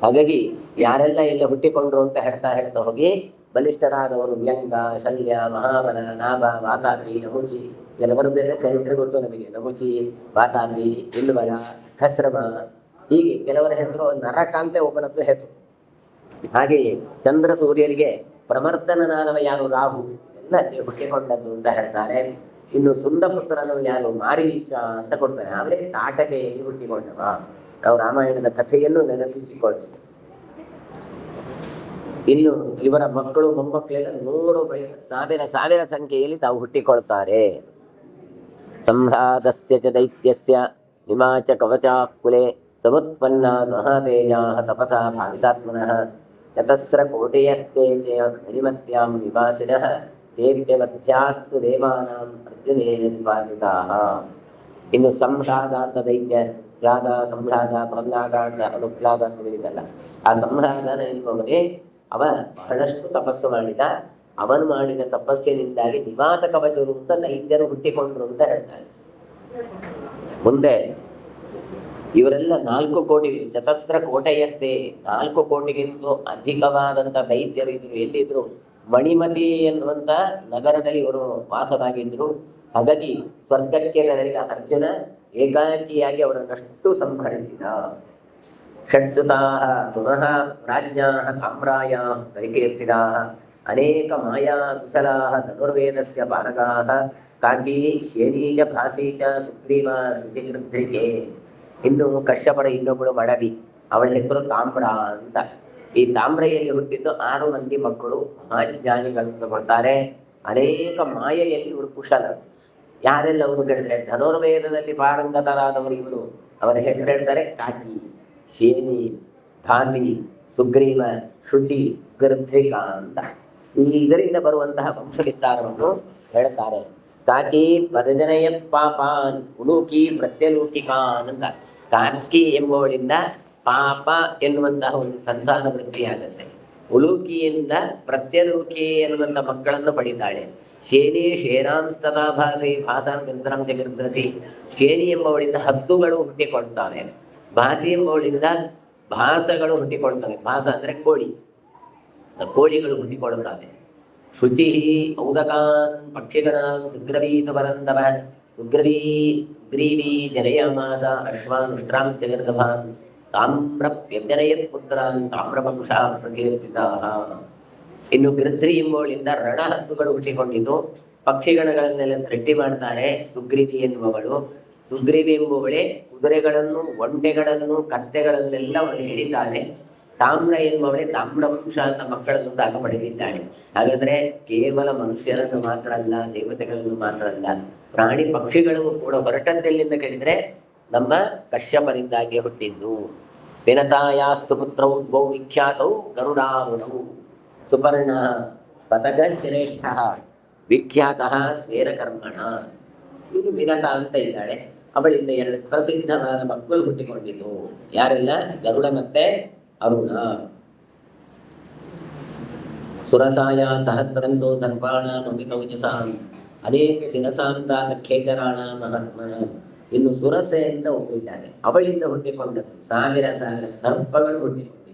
ಹಾಗಾಗಿ ಯಾರೆಲ್ಲ ಇಲ್ಲಿ ಹುಟ್ಟಿಕೊಂಡ್ರು ಅಂತ ಹೇಳ್ತಾ ಹೋಗಿ ಬಲಿಷ್ಠರಾದವರು ವ್ಯಂಗ ಶಲ್ಯ ಮಹಾಬಲ ನಾಭ ವಾತಾಪಿ ನಮುಚಿ ಕೆಲವರದ್ದೆಲ್ಲ ಚರಿತ್ರೆ ಗೊತ್ತು ನಮಗೆ. ನಮುಚಿ ವಾತಾಪಿ ಇಲ್ವಲ ಖಸ್ರಮ ಹೀಗೆ ಕೆಲವರ ಹೆಸರು. ನರಕಾಂತೆ ಒಬ್ಬನದ್ದು ಹೆಸರು. ಹಾಗೆಯೇ ಚಂದ್ರ ಸೂರ್ಯರಿಗೆ ಪ್ರಮರ್ದನನಾದವ ಯಾರು? ರಾಹು. ಎಲ್ಲ ಹುಟ್ಟಿಕೊಂಡದ್ದು ಅಂತ ಹೇಳ್ತಾರೆ. ಇನ್ನು ಸುಂದಪುತ್ರನು ಯಾರು? ಮಾರೀಚ ಅಂತ ಕೊಡ್ತಾರೆ. ಅವರೇ ತಾಟಕೆಯಲ್ಲಿ ಹುಟ್ಟಿಕೊಂಡವ. ನಾವು ರಾಮಾಯಣದ ಕಥೆಯನ್ನು ನೆನಪಿಸಿಕೊಳ್ಳಬೇಕು. ಇನ್ನು ಇವರ ಮಕ್ಕಳು ಮೊಮ್ಮಕ್ಕಳೆಲ್ಲ 100 ಸಾವಿರ ಸಂಖ್ಯೆಯಲ್ಲಿ ತಾವು ಹುಟ್ಟಿಕೊಳ್ತಾರೆ. ಸಂಹ್ಲಾದಸ್ಯ ಚ ದೈತ್ಯಸ್ಯ ಹಿಮಾಚ ಕವಚಾಕುಲೆ ಸಮುತ್ಪನ್ನ ಮಹಾತೇಜಾಃ ತಪಸಾ ಭಾವಿತಾತ್ಮನಃ ಚತಸ್ರ ಕೋಟೆಯಸ್ತೆ ಚ ಗಣಿಮತ್ಯಾಂ ನಿವಾಸಿನಃ ತೇಭ್ಯವಧ್ಯಾಸ್ತು ದೇವಾನಾಂ ಅರ್ಜುನೇನ ನಿಪಾತಿತಾಃ. ಇನ್ನು ಸಂಹ್ಲಾದ ಅಂತ ದೈತ್ಯ, ಸಂಹ್ಲಾದ ಪ್ರಹ್ಲಾದ ಅಂತ ಅನುಹ್ಲಾದ ಅಂತ ಹೇಳಿದಲ್ಲ. ಆ ಸಂಹ್ಲಾದನ ಎನ್ನುವವನೇ ಅವ ಬಹಳಷ್ಟು ತಪಸ್ಸು ಮಾಡಿದ. ಅವನು ಮಾಡಿದ ತಪಸ್ಸಿನಿಂದಾಗಿ ನಿವಾತ ಕವಚರು ಅಂತ ದೈತ್ಯರು ಹುಟ್ಟಿಕೊಂಡ್ರು ಅಂತ ಹೇಳ್ತಾರೆ. ಮುಂದೆ ಇವರೆಲ್ಲ 4 ಕೋಟಿ ಚತಸ್ರ ಕೋಟೆಯಷ್ಟೇ 4 ಕೋಟಿಗಿಂತಲೂ ಅಧಿಕವಾದಂಥ ದೈತ್ಯರು ಇದ್ರು. ಎಲ್ಲಿದ್ರು? ಮಣಿಮತಿ ಎನ್ನುವಂಥ ನಗರದಲ್ಲಿ ಇವರು ವಾಸವಾಗಿದ್ರು. ಹಾಗಾಗಿ ಸ್ವರ್ಗಕ್ಕೆ ನಡೆದ ಅರ್ಜುನ ಏಕಾಂಗಿಯಾಗಿ ಅವರನ್ನಷ್ಟು ಸಂಹರಿಸಿದ. ಷಟ್ಸುತಾಃ ಸುನಃ ರಾಜ್ಞಾಃ ತಾಮ್ರಾಯಾಃ ಕೈಕೀರ್ತಿದಾಃ ಅನೇಕ ಮಾಯಾ ಕುಶಲಾಃ ಧನುರ್ವೇದಸ್ಯ ಪಾರಗಾಃ ಕಾಕಿ ಶೇನೀಯ ಭಾಸೀ ಚ ಸುಗ್ರೀವ ಶುಚಿಗೃಧ್ರಿಕೆ. ಇನ್ನು ಕಶ್ಯಪರ ಇನ್ನೊಬ್ಬಳು ಮಡದಿ, ಅವಳ ಹೆಸರು ತಾಮ್ರ ಅಂತ. ಈ ತಾಮ್ರೆಯಲ್ಲಿ ಹುಟ್ಟಿದ್ದು 6 ಮಂದಿ ಮಕ್ಕಳು ಮಹಾಜ್ಞಾನಿಗಳು ತಗೊಳ್ತಾರೆ. ಅನೇಕ ಮಾಯೆಯಲ್ಲಿ ಇವರು ಕುಶಲರು. ಯಾರೆಲ್ಲ ಅವರು ಹೇಳಿದ್ರೆ ಧನುರ್ವೇದದಲ್ಲಿ ಪಾರಂಗತರಾದವರು ಇವರು. ಅವರ ಹೆಸರು ಹೇಳ್ತಾರೆ ಕಾಕಿ, ಶೇನಿ, ಧಾಸಿ, ಸುಗ್ರೀವ, ಶುಚಿ, ಗೃಧ್ರಿಕ ಅಂತ. ಈ ಇದರಿಂದ ಬರುವಂತಹ ವಂಶ ವಿಸ್ತಾರವನ್ನು ಹೇಳ್ತಾರೆ. ಕಾಕಿ ಪರಿಜನಯ ಪಾಪಾನ್ ಉಲೂಕಿ ಪ್ರತ್ಯಲೂಕಿಕಾನ್ ಅಂತ. ಕಾಕಿ ಎಂಬುವಳಿಂದ ಪಾಪ ಎನ್ನುವಂತಹ ಒಂದು ಸಂತಾನ ವೃತ್ತಿಯಾಗತ್ತೆ. ಉಲೂಕಿಯಿಂದ ಪ್ರತ್ಯಲೂಕಿ ಎನ್ನುವಂಥ ಮಕ್ಕಳನ್ನು ಪಡಿತಾಳೆ. ಶೇನಿ ಶೇನಾಂಸ್ತತಾ ಭಾಸಿ ಭಾಸಾನ್ ಗಂಧರಂ ಜಗದ್ರಸಿ. ಶೇನಿ ಎಂಬವಳಿಂದ ಹದ್ದುಗಳು ಹುಟ್ಟಿಕೊಳ್ತಾವೆ. ಭಾಸಿ ಎಂಬವಳಿಂದ ಭಾಸಗಳು ಹುಟ್ಟಿಕೊಳ್ತವೆ. ಭಾಸ ಅಂದರೆ ಕೋಳಿಗಳು ಹುಟ್ಟಿಕೊಳ್ಳುತ್ತವೆ. ಶುಚಿ ಔದಕಾನ್ ಪಕ್ಷಿಗಣಾನ್ ಸುಗ್ರವೀತ ಪರಂದವ ಸುಗ್ರೀವಿ ಜನಯಾಮಾಸ ಅಶ್ವಾನುಷ್ಟ್ರಾಂ ಜಗರ್ಗಭಾನ್ ತಾಮ್ರಪ್ಯಜನಯತ್ ಪುತ್ರಾನ್ ತಾಮ್ರವಂಶಾ ಪ್ರಕೀರ್ತಿತಾಃ. ಇನ್ನು ಗೃಧ್ರಿ ಎಂಬುವಳಿಂದ ರಣಹದ್ದುಗಳು ಹುಟ್ಟಿಕೊಂಡಿದ್ದು ಪಕ್ಷಿಗಣಗಳನ್ನೆಲ್ಲ ಸೃಷ್ಟಿ ಮಾಡ್ತಾರೆ. ಸುಗ್ರೀವಿ ಎನ್ನುವವಳು. ಸುಗ್ರೀವಿ ಎಂಬುವಳೆ ಕುದುರೆಗಳನ್ನು, ಒಂಟೆಗಳನ್ನು, ಕತ್ತೆಗಳನ್ನೆಲ್ಲ ಅವಳು ಹಿಡಿತಾಳೆ. ತಾಮ್ರ ಎನ್ನುವವಳೆ ತಾಮ್ರವಂಶ ಅಂತ ಮಕ್ಕಳನ್ನು ತಾನು ಪಡೆದಿದ್ದಾಳೆ. ಹಾಗಾದ್ರೆ ಕೇವಲ ಮನುಷ್ಯರನ್ನು ಮಾತ್ರ ಅಲ್ಲ, ದೇವತೆಗಳನ್ನು ಮಾತ್ರ ಅಲ್ಲ, ಪ್ರಾಣಿ ಪಕ್ಷಿಗಳು ಕೂಡ ಹೊರಟದ್ದೆಲ್ಲಿಂದ ಕೇಳಿದ್ರೆ ನಮ್ಮ ಕಶ್ಯಪರಿಂದಾಗಿ ಹುಟ್ಟಿದ್ದು. ವಿನತಾಯಾಸ್ತು ಪುತ್ರೌ ದ್ವೌ ವಿಖ್ಯಾತೌ ಗರುಡಾರುಣೌ. ಸುಪರ್ಣ ಪತಗ ಶ್ರೇಷ್ಠ ವಿಖ್ಯಾತ ಸ್ವೇರಕರ್ಮಣ. ಇದು ವಿನತ ಅಂತ ಇದ್ದಾಳೆ. ಅವಳಿಂದ 2 ಪ್ರಸಿದ್ಧವಾದ ಮಕ್ಕಳು ಹುಟ್ಟಿಕೊಂಡಿದ್ದು. ಯಾರೆಲ್ಲ? ಗರುಡ ಮತ್ತೆ ಅರುಣ. ಸುರಸಾಯ ಸಹಸ್ರಂತೋ ದರ್ಪಾಣ ಅಮಿತೌಜಸಾಂ ಅನೇಕ ಶಿರಸಾಂತಾತ ಖೇಕರಾಣ ಮಹಾತ್ಮನ. ಇನ್ನು ಸುರಸೆ ಅಂತ ಹೋಗಿದ್ದಾಳೆ. ಅವಳಿಂದ ಹುಟ್ಟಿಕೊಂಡದ್ದು 1000 ಸರ್ಪಗಳು ಹುಟ್ಟಿಕೊಂಡಿದ್ದು.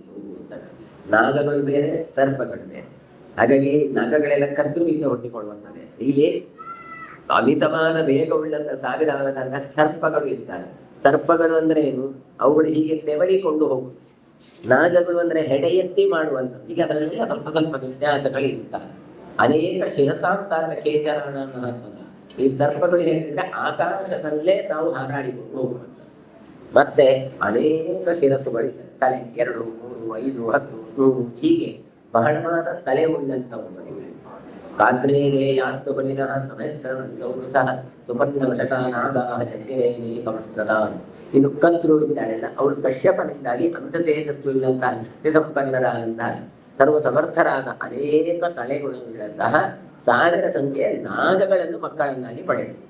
ನಾಗಗಳು ಬೇರೆ, ಸರ್ಪಗಳು ಬೇರೆ. ಹಾಗಾಗಿ ನಾಗಗಳೆಲ್ಲ ಕದ್ರುವಿಂದ ಹುಟ್ಟಿಕೊಳ್ಳುವಂಥದ್ದೇ. ಇಲ್ಲಿ ಅಮಿತವಾದ ವೇಗವುಳ್ಳಂಥ 1000 ಸರ್ಪಗಳು ಇರ್ತಾರೆ. ಸರ್ಪಗಳು ಅಂದ್ರೆ ಏನು? ಅವುಗಳು ಹೀಗೆ ತೆವಳಿಕೊಂಡು ಹೋಗುವುದು. ನಾಗಗಳು ಅಂದ್ರೆ ಹೆಡೆ ಎತ್ತಿ ಮಾಡುವಂಥದ್ದು. ಈಗ ಅದರಲ್ಲಿ ಸ್ವಲ್ಪ ವ್ಯತ್ಯಾಸಗಳು ಇರ್ತಾರೆ. ಅನೇಕ ಶಿರಸಾಂತಾರ ಕೇಕರಾಣ ಮಹಾತ್ಮನ. ಈ ಸರ್ಪಗಳು ಹೇಳಿದ್ರೆ ಆಕಾಶದಲ್ಲೇ ನಾವು ಹಾರಾಡಿಕೊಂಡು ಹೋಗುವಂಥದ್ದು. ಮತ್ತೆ ಅನೇಕ ಶಿರಸ್ಸುಗಳಿದೆ. ತಲೆ 2, 3, 5, 10, 100 ಹೀಗೆ ಬಹಳವಾದ ತಲೆ ಉಳ್ಳಂಥವುಗಳು. ರಾತ್ರಿಯೇ ಯಾಸ್ತು ಬಲಿನಃ ಸಮಯಸ್ಥಳವು ಸಹ ಸುಪರ್ಣವಶಕಾನಾಗಾಹ ಜಗ್ಗಿರೇನೇ ಕಮಸ್ತದ. ಇನ್ನು ಕದ್ರು ಇದ್ದಾಳೆಲ್ಲ, ಅವಳು ಕಶ್ಯಪನಿಂದಾಗಿ ಅಂತ ತೇಜಸ್ಸು ಇಲ್ಲಂತಹ ಶಕ್ತಿ ಸಂಪನ್ನರಾದಂತಹ ಸರ್ವ ಸಮರ್ಥರಾದ ಅನೇಕ ತಲೆಗಳುಳ್ಳಂತಹ 1000 ಸಂಖ್ಯೆಯ ನಾಗಗಳನ್ನು ಮಕ್ಕಳನ್ನಾಗಿ ಪಡೆದರು.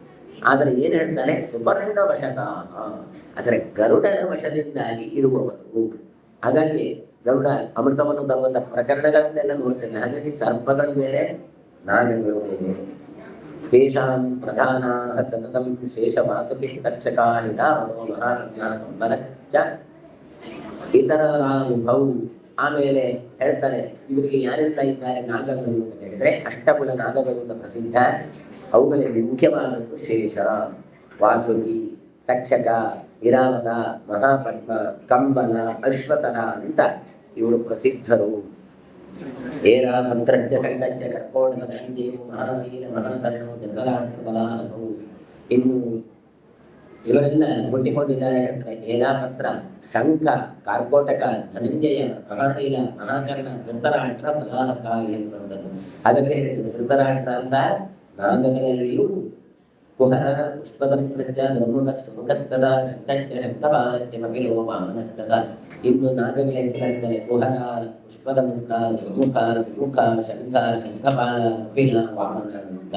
ಆದರೆ ಏನು ಹೇಳ್ತಾರೆ? ಸುಪರ್ಣ ವಶಕ, ಆದರೆ ಗರುಡನ ವಶದಿಂದಾಗಿ ಇರುವವರು. ಹಾಗಾಗಿ ಗರುಡ ಅಮೃತವನ್ನು ತರುವಂತಹ ಪ್ರಕರಣಗಳನ್ನೆಲ್ಲ ನೋಡ್ತೇನೆ. ಹಾಗಾಗಿ ಸರ್ಪಗಳು ಬೇರೆ, ನಾಗಗಳು ಬೇರೆ. ತೇಷಾಂ ಪ್ರಧಾನ ಸತತಂ ಶೇಷ ವಾಸುಕಿಸ್ತಕ್ಷಕಾರಿದ ಮನಶ್ಚ ಇತರರಾನುಭೌ. ಆಮೇಲೆ ಹೇಳ್ತಾರೆ ಇವರಿಗೆ ಯಾರೆಲ್ಲ ಇದ್ದಾರೆ ನಾಗಗಳು ಅಂತ ಹೇಳಿದ್ರೆ ಅಷ್ಟಕುಲ ನಾಗಗಳು ಅಂತ ಪ್ರಸಿದ್ಧ. ಅವುಗಳಲ್ಲಿ ಮುಖ್ಯವಾದದ್ದು ಶೇಷ, ವಾಸುಕಿ, ತಕ್ಷಕ, ಇರಾವತ, ಮಹಾಪದ್ಮ, ಕಂಬನ, ಅಶ್ವತರ ಅಂತ ಇವರು ಪ್ರಸಿದ್ಧರು. ಏನ ಮಂತ್ರಜ್ಞ ಖಂಡಜ್ಞ ಕರ್ಕೋಣ ಸಂಜೀವು ಮಹಾವೀರ ಮಹಾಕರ್ಣೋ ಧೃತರಾಷ್ಟ್ರ ಬಲಾಹಕವು. ಇನ್ನು ಇವರೆಲ್ಲ ಹುಟ್ಟಿಕೊಂಡಿದ್ದಾರೆ. ಏನಾಪತ್ರ, ಶಂಖ, ಕಾರ್ಕೋಟಕ, ಧನಂಜಯ, ಮಹಾನೀಲ, ಮಹಾಕರ್ಣ, ಧೃತರಾಷ್ಟ್ರ ಬಲಾಹಕ ಎನ್ನುವಂಥದ್ದು. ಹಾಗಾದ್ರೆ ಧೃತರಾಷ್ಟ್ರ ಅಂತ ನಾಗಗಳಲ್ಲಿಯೂ ಕುಹರ ಪುಷ್ಪದಂಪ್ರಜ ಧರ್ಮುಖ ಸುಮುಖಸ್ತದ ಶಂಕಚ್ಚ ಶಂಖಪಾಲಚ್ಚ ಕಪಿಲೋ ವಾಮನಸ್ತದ. ಇನ್ನು ನಾಗಗಳ ಹೆಸರಾಗಿದ್ದಾರೆ ಕುಹರ, ಪುಷ್ಪದಂಪ್ರ, ಧರ್ಮುಖ, ಸುಮುಖ, ಶಂಖ, ಶಂಖಪಾಲ, ಕಪಿಲ, ವಾಮನ ಅಂತ.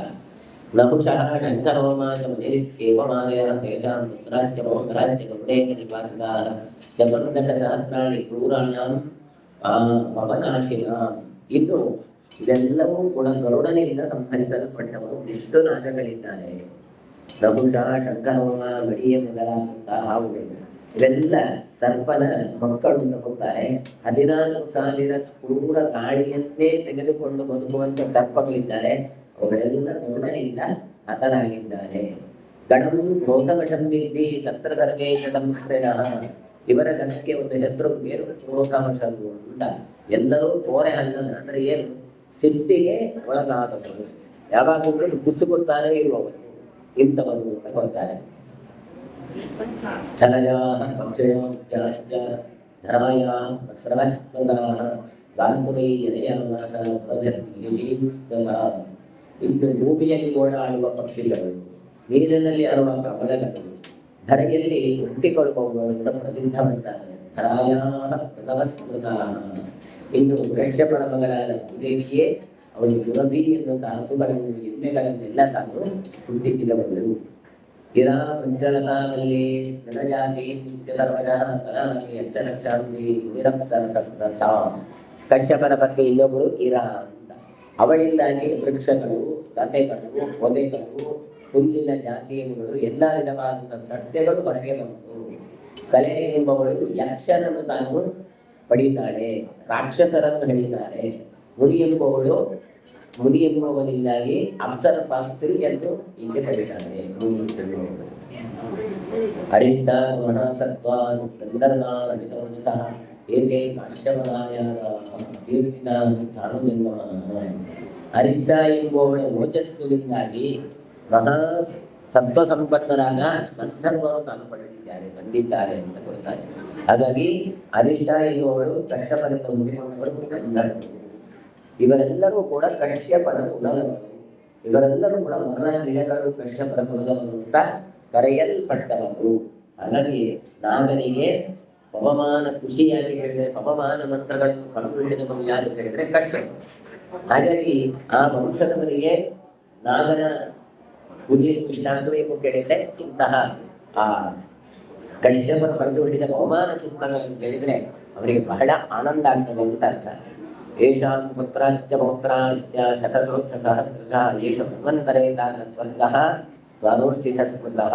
ನಹುಷಃ ಶಂಕರೋಮಾಚ ಮುನಿರಿತ್ಯೇವಮಾದಯ ತೇಷಾಂ ಪುತ್ರಾಶ್ಚ ಪೌತ್ರಾಶ್ಚ ಗರುಡೇನ ನಿಪಾತಿತಾಃ ಚತುರ್ದಶ ಸಹಸ್ರಾಣಿ ಕ್ರೂರಾಣಾಂ ಪವನಾಶಿನಾಂ. ಇನ್ನು ಇದೆಲ್ಲವೂ ಕೂಡ ಗರುಡನಿಂದ ಸಂಹರಿಸಲ್ಪಟ್ಟವರು ಇಷ್ಟು ನಾಗಗಳಿದ್ದಾರೆ. ನಹುಷ, ಶಂಕರೋಮ, ಮಡಿಯ ಮೊದಲಾದಂತಹ ಹಾವುಗಳು ಇವೆಲ್ಲ ಸರ್ಪನ ಮಕ್ಕಳು ಅಂತ ಕೊಡ್ತಾರೆ. 14,000 ಕ್ರೂರ ಗಾಳಿಯನ್ನೇ ತೆಗೆದುಕೊಂಡು ಬದುಕುವಂತ ಸರ್ಪಗಳಿದ್ದಾರೆ. ಅವುಗಳೆಲ್ಲ ಗರುಡನಿಂದ ಹತರಾಗಿದ್ದಾರೆ. ಗಣಂ ಕ್ರೋಧವಶಂ ವಿದ್ಧಿ ತತ್ರ ಸರ್ವೇಶ ಸಂಶ್ರಯಃ. ಇವರ ಗಣಕ್ಕೆ ಒಂದು ಹೆಸರು ಏನು? ಕ್ರೋಧವಶರು ಅಂತ. ಎಲ್ಲರೂ ಕೋರೆ ಹಲ್ಲದ ಅಂದ್ರೆ ಏನು? ಸಿಟ್ಟಿಗೆ ಒಳಗಾದವರು, ಯಾವಾಗಲೂ ಬುಸ್ಸು ಕೊಡ್ತಾರೆ ಇರುವವರು, ಇಂಥವರು ಅಂತ ಕೊಡ್ತಾರೆ. ಸ್ಥಳಜಾಃ ಪಕ್ಷಯೋಶ್ಚಾಶ್ಚ ಧರಾಯಾಃ ಪ್ರಸ್ರವಸ್ಪದಾಃ ಗಾಸ್ತುವೈ ಯದಯಾಮಾಸ ಪ್ರಭೃತಿಸ್ತದಾ. ಇನ್ನು ಭೂಮಿಯಲ್ಲಿ ಓಡಾಡುವ ಪಕ್ಷಿಗಳು, ನೀರಿನಲ್ಲಿ ಅರುವ ಕಮಲಗಳು, ಧರೆಯಲ್ಲಿ ಹುಟ್ಟಿಕೊಳ್ಳುವವುಗಳಿಂದ ಪ್ರಸಿದ್ಧವಂತಾನೆ. ಧರಾಯಾಃ ಪ್ರಥಮಸ್ಮೃತಾಃ. ಇನ್ನು ಕಶ್ಯಪನ ಮಗಳಾದ ಭೂದೇವಿಯೇ ಅವಳು ಸುರಭಿ ಎನ್ನುವಂತಹ ಹಸುಗಳನ್ನು ಎಮ್ಮೆಗಳನ್ನೆಲ್ಲ ತಾನು ಹುಟ್ಟಿಸಿದವಳು. ಗಿರಾ ಪಂಚಲತಾಮಲ್ಲಿ ಜನಜಾತಿ ಕಶ್ಯಪನ ಬಗ್ಗೆ ಇನ್ನೊಬ್ಬರು ಇರಾ ಅಂತ. ಅವಳಿಂದಾಗಿ ವೃಕ್ಷಗಳು, ಲತೆಗಳು, ಪೊದೆಗಳು, ಹುಲ್ಲಿನ ಜಾತಿಗಳು, ಎಲ್ಲ ವಿಧವಾದಂಥ ಸಸ್ಯಗಳು ಹೊರಗೆ ಬಂತು. ಕಲೆ ಎಂಬವಳು ಯಕ್ಷನನ್ನು ತಾನು ಪಡೀತಾಳೆ, ರಾಕ್ಷಸರನ್ನು ಹೇಳಿದ್ದಾಳೆ. ಮುನಿ ಎಂಬುವವನಿಂದಾಗಿ ಅಪ್ಸರ ಶಾಸ್ತ್ರಿ ಎಂದು ಹೀಗೆ ಪಡಿತಾಳೆ. ಅರಿಷ್ಟ ಮಹಾಸತ್ವಾನ್ ಸಹ ಏಕೆ ಕಾಶ್ಯಪನಾಯ ಕೀರ್ತಿನ ಅರಿಷ್ಟ ಎಂಬುವವಳ ಓಜಸ್ಸಿನಿಂದಾಗಿ ಮಹಾ ಸತ್ವ ಸಂಪನ್ನರಾದ ಗಂಧರ್ವರು ತಾನು ಬಂದಿದ್ದಾರೆ ಅಂತ ಕೊಡ್ತಾರೆ. ಹಾಗಾಗಿ ಅರಿಷ್ಟ ಎನ್ನುವವರು ಕಶ್ಯಪನಿಂದ ಹುಟ್ಟಿಕೊಂಡವರು ಗಂಧರ್ವರು. ಇವರೆಲ್ಲರೂ ಕೂಡ ಕಶ್ಯಪನ ಕುಲದವರು. ಇವರೆಲ್ಲರೂ ಕೂಡ ಮರ ಗಿಡಗಳು ಕಶ್ಯಪನ ಕುಲದವರು ಅಂತ ಕರೆಯಲ್ಪಟ್ಟವರು. ಹಾಗಾಗಿ ನಾಗನಿಗೆ ಪವಮಾನ ಖುಷಿಯಾಗಿ ಹೇಳಿದ್ರೆ ಪವಮಾನ ಮಂತ್ರಗಳನ್ನು ಕಂಡುಹಿಡಿದವರು ಯಾರು ಹೇಳಿದ್ರೆ ಕಶ್ಯಪ. ಹಾಗಾಗಿ ಆ ವಂಶದವರಿಗೆ ನಾಗನ ಪೂಜೆ ಇಷ್ಟ ಆಗಬೇಕು ಕೇಳಿದ್ರೆ ಇಂತಹ ಆ ಕಶ್ಯಪರು ಕಂಡುಹಿಡಿದ ಪವಮಾನ ಸೂತ್ರಗಳನ್ನು ಕೇಳಿದ್ರೆ ಅವರಿಗೆ ಬಹಳ ಆನಂದ ಆಗ್ತದೆ ಅಂತ ಅರ್ಥ. ಯೇಷಾಂ ಪುತ್ರಾಶ್ಚ ಪೌತ್ರಾಶ್ಚ ಶತಶೋತ್ಸ ಸಹಸ್ರಶಃ ಯೇಷ ಮನ್ವಂತರೇ ತಾನ ಸ್ವರ್ಗಃ ಸ್ವಾನೋರ್ಚಿಷ ಸ್ಮೃತಃ.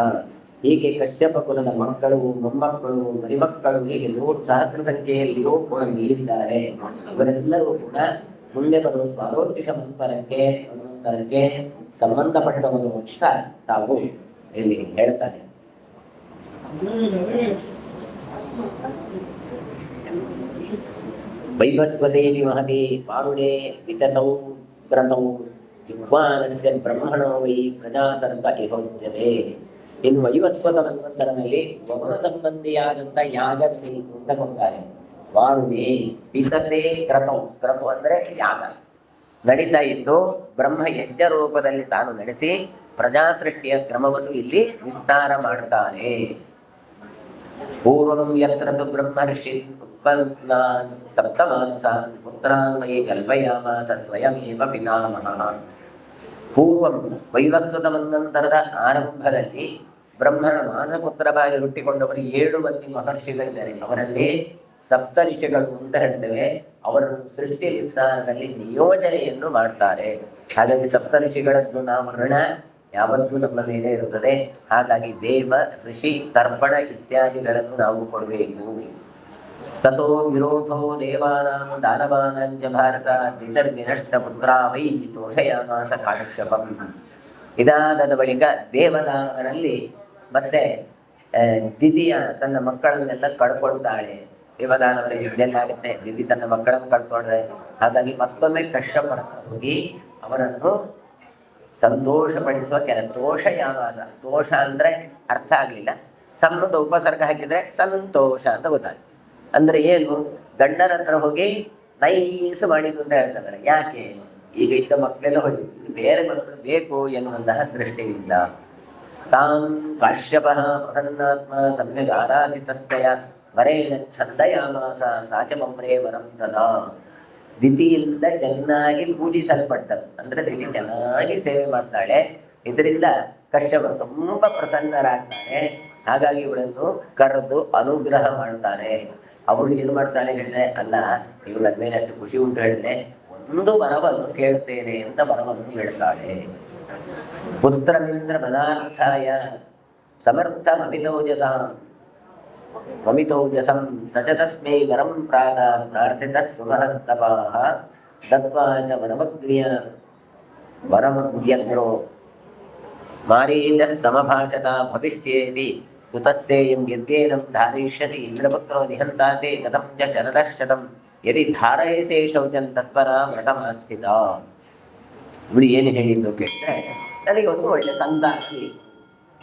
ಹೀಗೆ ಕಶ್ಯಪ ಕುಲದ ಮಕ್ಕಳು, ಮೊಮ್ಮಕ್ಕಳು, ಮರಿಮಕ್ಕಳು ಹೀಗೆ 100 ಸಹಸ್ರ ಸಂಖ್ಯೆಯಲ್ಲಿಯೂ ಕೂಡ ಮೀರಿದ್ದಾರೆ. ಇವರೆಲ್ಲರೂ ಕೂಡ ಮುಂದೆ ಬರುವ ಸ್ವಾನೋರ್ಚಿಷ ಮಂತರಕ್ಕೆ ಸಂಬಂಧಪಟ್ಟವರು ಅಂತ ತಾವು ಇಲ್ಲಿ ಹೇಳ್ತಾರೆ. ವೈವಸ್ವತೇಲಿ ಮಹತಿ ಪಾರುಣೆ ವಿತತೌ ವ್ರತೌ ಯುಗ್ಮಾನಸ್ಯ ಬ್ರಹ್ಮಣೋ ವೈ ಪ್ರಜಾಸರ್ಪ ಇಹೋಚ್ಯತೆ. ಇನ್ನು ವೈವಸ್ವತ ಮನ್ವಂತರನಲ್ಲಿ ವರುಣ ಸಂಬಂಧಿಯಾದಂಥ ಯಾಗದಲ್ಲಿ ಅಂತ ಕೊಡ್ತಾರೆ. ವಾರುಣೆ ವಿತತೆ ಕ್ರತೌ. ಕ್ರತು ಅಂದ್ರೆ ಯಾಗ ನಡೀತಾ ಇದ್ದು ಬ್ರಹ್ಮ ಯಜ್ಞ ರೂಪದಲ್ಲಿ ತಾನು ನಡೆಸಿ ಪ್ರಜಾಸೃಷ್ಟಿಯ ಕ್ರಮವನ್ನು ಇಲ್ಲಿ ವಿಸ್ತಾರ ಮಾಡುತ್ತಾನೆ. ಪೂರ್ವಂ ಯತ್ರ ಬ್ರಹ್ಮರ್ಷಿ ಉತ್ಪನ್ನಾನ್ ಸಪ್ತಮಾನಸಾನ್ ಪುತ್ರಾನ್ ವೈ ಕಲ್ಪಯಾಮಾಸ ಸ್ವಯಮೇವ ಪಿತಾಮಹಃ. ಪೂರ್ವಂ ವೈವಸ್ವತ ಮನ್ವಂತರದ ಆರಂಭದಲ್ಲಿ ಬ್ರಹ್ಮನ ಮಾನಪುತ್ರವಾಗಿ ಹುಟ್ಟಿಕೊಂಡವರು 7 ಮಂದಿ ಮಹರ್ಷಿಗಳಿದ್ದಾರೆ. ಅವರಲ್ಲಿ ಸಪ್ತಋಷಿಗಳು ಅಂತ ಹೇಳ್ತೇವೆ. ಅವರನ್ನು ಸೃಷ್ಟಿ ವಿಸ್ತಾರದಲ್ಲಿ ನಿಯೋಜನೆಯನ್ನು ಮಾಡ್ತಾರೆ. ಹಾಗಾಗಿ ಸಪ್ತಋಷಿಗಳದ್ದು ನಾಮಕರಣ ಯಾವತ್ತೂ ನಮ್ಮ ಮೇಲೆ ಇರುತ್ತದೆ. ಹಾಗಾಗಿ ದೇವ, ಋಷಿ, ತರ್ಪಣ ಇತ್ಯಾದಿಗಳನ್ನು ನಾವು ಕೊಡಬೇಕು. ತಥೋ ವಿರೋಧೋ ದೇವಾನಾಂ ದಾನವಾನಾಂಚ ಭಾರತ ದಿತರ್ವಿನಷ್ಟ ಪುತ್ರ ವೈ ತೋಷಯಾಮಾಸ ಕಾಶ್ಯಪಂ. ಇದಾದ ಬಳಿಕ ದೇವದಾನರಲ್ಲಿ ಮತ್ತೆ ದಿದಿಯ ತನ್ನ ಮಕ್ಕಳನ್ನೆಲ್ಲ ಕಳ್ಕೊಳ್ತಾಳೆ. ದೇವದಾನವರ ಯುದ್ಧ ಆಗುತ್ತೆ, ದಿದಿ ತನ್ನ ಮಕ್ಕಳನ್ನು ಕಳ್ಕೊಂಡ್ರೆ. ಹಾಗಾಗಿ ಮತ್ತೊಮ್ಮೆ ಕಶ್ಯಪನ ಹೋಗಿ ಅವರನ್ನು ಸಂತೋಷಪಡಿಸುವ ತೋಷಯಾಮಾಸ. ತೋಷ ಅಂದ್ರೆ ಅರ್ಥ ಆಗ್ಲಿಲ್ಲ, ಸಮ್ಮದ ಉಪಸರ್ಗ ಹಾಕಿದ್ರೆ ಸಂತೋಷ ಅಂತ ಗೊತ್ತಾಗ. ಅಂದ್ರೆ ಏನು, ಗಂಡನ ಹತ್ರ ಹೋಗಿ ನೈಸ್ ಮಾಡಿದ್ದು ಅಂತ ಹೇಳ್ತಾರೆ. ಯಾಕೆ, ಈಗ ಇದ್ದ ಮಕ್ಕಳೆಲ್ಲ ಹೋಗಿ ಬೇರೆ ಮಕ್ಕಳು ಬೇಕು ಎನ್ನುವಂತಹ ದೃಷ್ಟಿಯಿಂದ ತಾಂ ಕಾಶ್ಯಪ ಪ್ರಸನ್ನಾತ್ಮ ಸಮ್ಯಕ್ ಆರಾಧಿತಸ್ತಯ ವರೇಣ ಛಂದಯಾಮಾಸ ಸಾಚಮಮ್ರೇ ವರಂ ತದಾ. ದಿತಿಯಿಂದ ಚೆನ್ನಾಗಿ ಪೂಜಿಸಲ್ಪಟ್ಟದ್ದು, ಅಂದ್ರೆ ದಿತಿ ಚೆನ್ನಾಗಿ ಸೇವೆ ಮಾಡ್ತಾಳೆ. ಇದರಿಂದ ಕಶ್ಯಪ ತುಂಬಾ ಪ್ರಸನ್ನರಾಗ್ತಾರೆ. ಹಾಗಾಗಿ ಇವಳನ್ನು ಕರೆದು ಅನುಗ್ರಹ ಮಾಡ್ತಾರೆ. ಅವಳು ಏನು ಮಾಡ್ತಾಳೆ ಹೇಳಿದ್ರೆ, ಅಲ್ಲ ಇವಳ ಮೇಲೆ ಅಷ್ಟು ಖುಷಿ ಉಂಟು ಹೇಳಿದ್ರೆ ಒಂದು ವರವನ್ನು ಕೇಳ್ತೇನೆ ಅಂತ ವರವನ್ನು ಹೇಳ್ತಾಳೆ. ಪುತ್ರನಿಂದ್ರ ಪದಾರ್ಥಾಯ ಸಮರ್ಥ ಮಮಿತೌಜಸಂ ತಜತಸ್ಮೈ ವರಂ ಪ್ರಾರ್ಥಿತ ಸುಮಹತ್ತಪಾಃ ದತ್ವಾ ಚ ವರಮಗ್ನಿಯ ವರಮಗ್ಯಗ್ರೋ ಮಾರೀಚಸ್ತಮಭಾಷತ ಭವಿಷ್ಯೇತಿ ಸುತಸ್ತೇಯಂ ಯದ್ಯೇನಂ ಧಾರಯಿಷ್ಯತಿ ಇಂದ್ರಪುತ್ರೋ ನಿಹಂತಾತೆ ಕಥಂ ಚ ಶರದಶತಂ ಯದಿ ಧಾರಯಸೇ ಶೌಚಂ ತತ್ಪರ ವ್ರತಮಾಸ್ಥಿತ. ಇವಳು ಏನು ಹೇಳಿದ್ದು ಕೇಳಿದ್ರೆ, ನನಗೆ ಒಂದು ಒಳ್ಳೆ ಸಂಗಾತಿ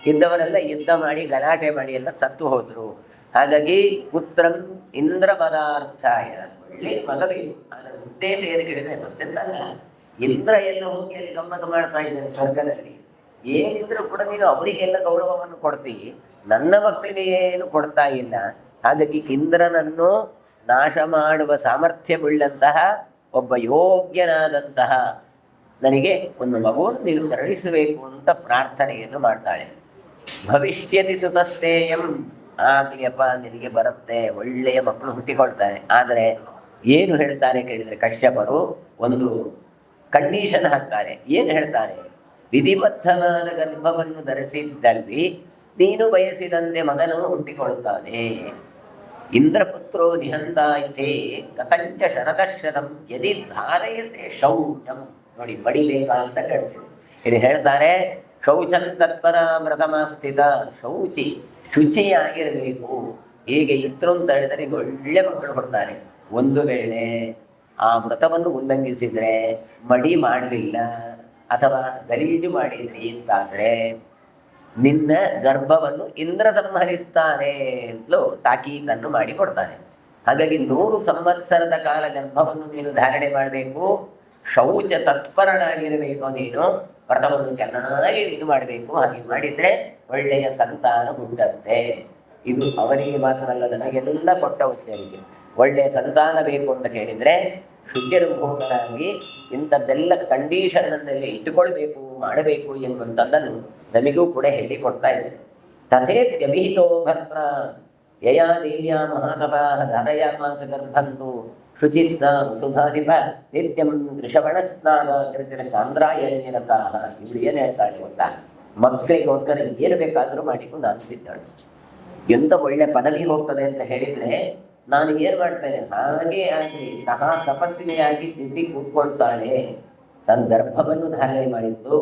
ಇದ್ದವರೆಲ್ಲ ಯುದ್ಧ ಮಾಡಿ ಗಲಾಟೆ ಮಾಡಿ ಎಲ್ಲ ಸತ್ತು ಹೋದರು. ಹಾಗಾಗಿ ಪುತ್ರಂ ಇಂದ್ರ ಪದಾರ್ಥಾಯ, ಒಳ್ಳೆ ಮಗ ಬೇಕು. ಅದರ ಉದ್ದೇಶ ಏನು ಕೇಳಿದ್ರೆ ಗೊತ್ತಿದ್ದಲ್ಲ, ಇಂದ್ರ ಎಲ್ಲ ಹೋಗಿ ಅಲ್ಲಿ ಗಮ್ಮತ್ತು ಮಾಡ್ತಾ ಇದ್ದಾನೆ ಸ್ವರ್ಗದಲ್ಲಿ. ಏನಿದ್ರು ಕೂಡ ನೀನು ಅವರಿಗೆಲ್ಲ ಗೌರವವನ್ನು ಕೊಡ್ತೀವಿ, ನನ್ನ ಮಕ್ಕಳಿಗೆ ಏನು ಕೊಡ್ತಾ ಇಲ್ಲ. ಹಾಗಾಗಿ ಇಂದ್ರನನ್ನು ನಾಶ ಮಾಡುವ ಸಾಮರ್ಥ್ಯವುಳ್ಳಂತಹ ಒಬ್ಬ ಯೋಗ್ಯನಾದಂತಹ ನನಗೆ ಒಂದು ಮಗುವನ್ನು ನೀನು ಕರುಣಿಸಬೇಕು ಅಂತ ಪ್ರಾರ್ಥನೆಯನ್ನು ಮಾಡ್ತಾಳೆ. ಭವಿಷ್ಯತಿ ಸುತಸ್ತೇಯಂ, ಆಗ್ಲಿಯಪ್ಪ ನಿನಗೆ ಬರುತ್ತೆ, ಒಳ್ಳೆಯ ಮಕ್ಕಳು ಹುಟ್ಟಿಕೊಳ್ತಾರೆ. ಆದರೆ ಏನು ಹೇಳ್ತಾರೆ ಕೇಳಿದರೆ ಕಶ್ಯಪರು ಒಂದು ಕಂಡೀಷನ್ ಹಾಕ್ತಾರೆ. ಏನು ಹೇಳ್ತಾರೆ? ವಿಧಿಬದ್ಧವಾದ ಗರ್ಭವನ್ನು ಧರಿಸಿದ್ದಲ್ಲಿ ನೀನು ಬಯಸಿದಂತೆ ಮಗನು ಹುಟ್ಟಿಕೊಳ್ಳುತ್ತಾನೆ. ಇಂದ್ರಪುತ್ರೋ ನಿಹಂತ ಇದ್ದೇ ಕಥಂಚ ಶರದಶರಂ ಯದಿ ಧಾರಯತೆ ಶೌಚಂ. ನೋಡಿ, ಬಡಿಬೇಕಾ ಅಂತ ಹೇಳ್ತೀವಿ. ಇದು ಹೇಳ್ತಾರೆ, ಶೌಚಂ ತತ್ಪರ ವ್ರತಮಾಸ್ಥಿತ, ಶೌಚಿ ಶುಚಿಯಾಗಿರಬೇಕು. ಹೀಗೆ ಇದ್ರು ಅಂತ ಹೇಳಿದರೆ ಈಗ ಒಳ್ಳೆ ಮಕ್ಕಳು ಕೊಡ್ತಾರೆ. ಒಂದು ವೇಳೆ ಆ ವ್ರತವನ್ನು ಉಲ್ಲಂಘಿಸಿದರೆ, ಮಡಿ ಮಾಡಲಿಲ್ಲ ಅಥವಾ ಗಲೀಜು ಮಾಡಿದ್ರಿ ಅಂತಾದರೆ ನಿನ್ನ ಗರ್ಭವನ್ನು ಇಂದ್ರ ಸಂಹರಿಸ್ತಾನೆ ಅಂತಲೂ ತಾಕೀತನ್ನು ಮಾಡಿ ಕೊಡ್ತಾನೆ. ಹಾಗಾಗಿ 100 ಸಂವತ್ಸರದ ಕಾಲ ಗರ್ಭವನ್ನು ನೀನು ಧಾರಣೆ ಮಾಡಬೇಕು, ಶೌಚ ತತ್ಪರನಾಗಿರಬೇಕು, ನೀನು ವ್ರತವನ್ನು ಚೆನ್ನಾಗಿ ನೀನು ಮಾಡಬೇಕು. ಹಾಗೆ ಮಾಡಿದರೆ ಒಳ್ಳೆಯ ಸಂತಾನ ಹುಟ್ಟುತ್ತೆ. ಇದು ಅವರಿಗೆ ಮಾತ್ರವಲ್ಲ, ನನಗೆಲ್ಲ ಕೊಟ್ಟ ಉಚ್ಚರಿಕೆ. ಒಳ್ಳೆಯ ಸಂತಾನ ಬೇಕು ಅಂತ ಹೇಳಿದರೆ ಶುಚಿರ್ಭೂತರಾಗಿ ಇಂಥದ್ದೆಲ್ಲ ಕಂಡೀಷನ್ನಲ್ಲಿ ಇಟ್ಟುಕೊಳ್ಬೇಕು, ಮಾಡಬೇಕು ಎನ್ನುವಂಥದ್ದನ್ನು ನಮಗೂ ಕೂಡ ಹೇಳಿಕೊಡ್ತಾ ಇದ್ದಾರೆ. ತಥೇತ್ಯಭಿಹಿತೋ ಭತ್ರ ಯಯಾ ದೇವ್ಯಾ ಮಹಾತಪಾಃ ಧಾರಯಾಮಾಸ ಗರ್ಭಂತು ಶುಚಿಸ್ಸ ಸುಧಾಧಿಪ ನಿತ್ಯಂ ತ್ರಿಷವಣಸ್ನಾನ ಚಾಂದ್ರಾಯಣೇ ರಥಾಃ. ಇವರು ಏನು ಹೇಳ್ತಾಳೆ ಗೊತ್ತಾ? ಮಕ್ಕಳಿಗೋಸ್ಕರ ಏನು ಬೇಕಾದರೂ ಮಾಡಿಕೊಂಡು ಅನಿಸಿದ್ದಾಳೆ. ಎಂಥ ಒಳ್ಳೆ ಪದವಿ ಹೋಗ್ತದೆ ಅಂತ ಹೇಳಿದರೆ ನಾನು ಏನು ಮಾಡ್ತೇನೆ, ಹಾಗೇ ಆಗಿ ತಪಸ್ವಿನಿಯಾಗಿ ತಿದ್ದಿ ಕೂತ್ಕೊಳ್ತಾಳೆ. ತನ್ನ ಗರ್ಭವನ್ನು ಧಾರಣೆ ಮಾಡಿದ್ದು.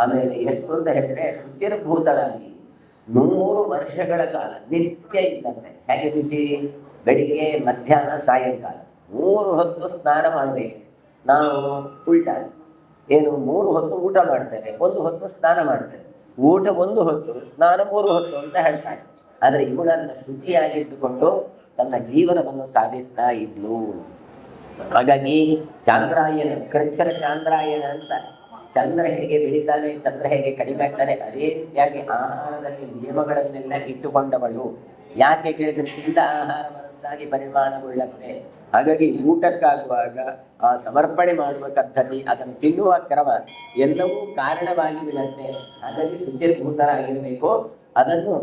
ಆಮೇಲೆ ಎಷ್ಟು ಅಂತ ಹೇಳಿದ್ರೆ ಶುಚಿರ್ಭೂತಳಾಗಿ 100 ವರ್ಷಗಳ ಕಾಲ ನಿತ್ಯ ಇದ್ದಂತೆ. ಹೇಗೆ ಶುಚಿ? ಬೆಳಿಗ್ಗೆ ಮಧ್ಯಾಹ್ನ ಸಾಯಂಕಾಲ 3 ಹೊತ್ತು ಸ್ನಾನ ಮಾಡಬೇಕು. ನಾವು ಉಲ್ಟ ಏನು 3 ಹೊತ್ತು ಊಟ ಮಾಡ್ತೇವೆ, 1 ಹೊತ್ತು ಸ್ನಾನ ಮಾಡ್ತೇವೆ. ಊಟ 1 ಹೊತ್ತು, ಸ್ನಾನ 3 ಹೊತ್ತು ಅಂತ ಹೇಳ್ತಾರೆ. ಆದರೆ ಇವಳನ್ನ ಶುಚಿಯಾಗಿದ್ದುಕೊಂಡು ತನ್ನ ಜೀವನವನ್ನು ಸಾಧಿಸ್ತಾ ಇದ್ಲು. ಹಾಗಾಗಿ ಚಾಂದ್ರಾಯಣ, ಕೃಚ್ಛರ ಚಾಂದ್ರಾಯಣ ಅಂತ, ಚಂದ್ರ ಹೇಗೆ ಬೆಳೀತಾನೆ, ಚಂದ್ರ ಹೇಗೆ ಕಡಿಮೆ ಆಗ್ತಾನೆ, ಅದೇ ರೀತಿಯಾಗಿ ಆಹಾರದಲ್ಲಿ ನಿಯಮಗಳನ್ನೆಲ್ಲ ಇಟ್ಟುಕೊಂಡವಳು. ಯಾಕೆ ಕೇಳಿದ್ರೆ ತಿಂದ ಆಹಾರ ಮನಸ್ಸಾಗಿ ಪರಿಮಾಣಗೊಳ್ಳುತ್ತೆ. ಹಾಗಾಗಿ ಊಟಕ್ಕಾಗುವಾಗ ಆ ಸಮರ್ಪಣೆ ಮಾಡುವ ಪದ್ಧತಿ, ಅದನ್ನು ತಿನ್ನುವ ಕ್ರಮ ಎಲ್ಲವೂ ಕಾರಣವಾಗಿ ಬೀಳುತ್ತೆ. ಹಾಗಾಗಿ ಶುಚಿರ್ಭೂತರಾಗಿರಬೇಕು. ಅದನ್ನು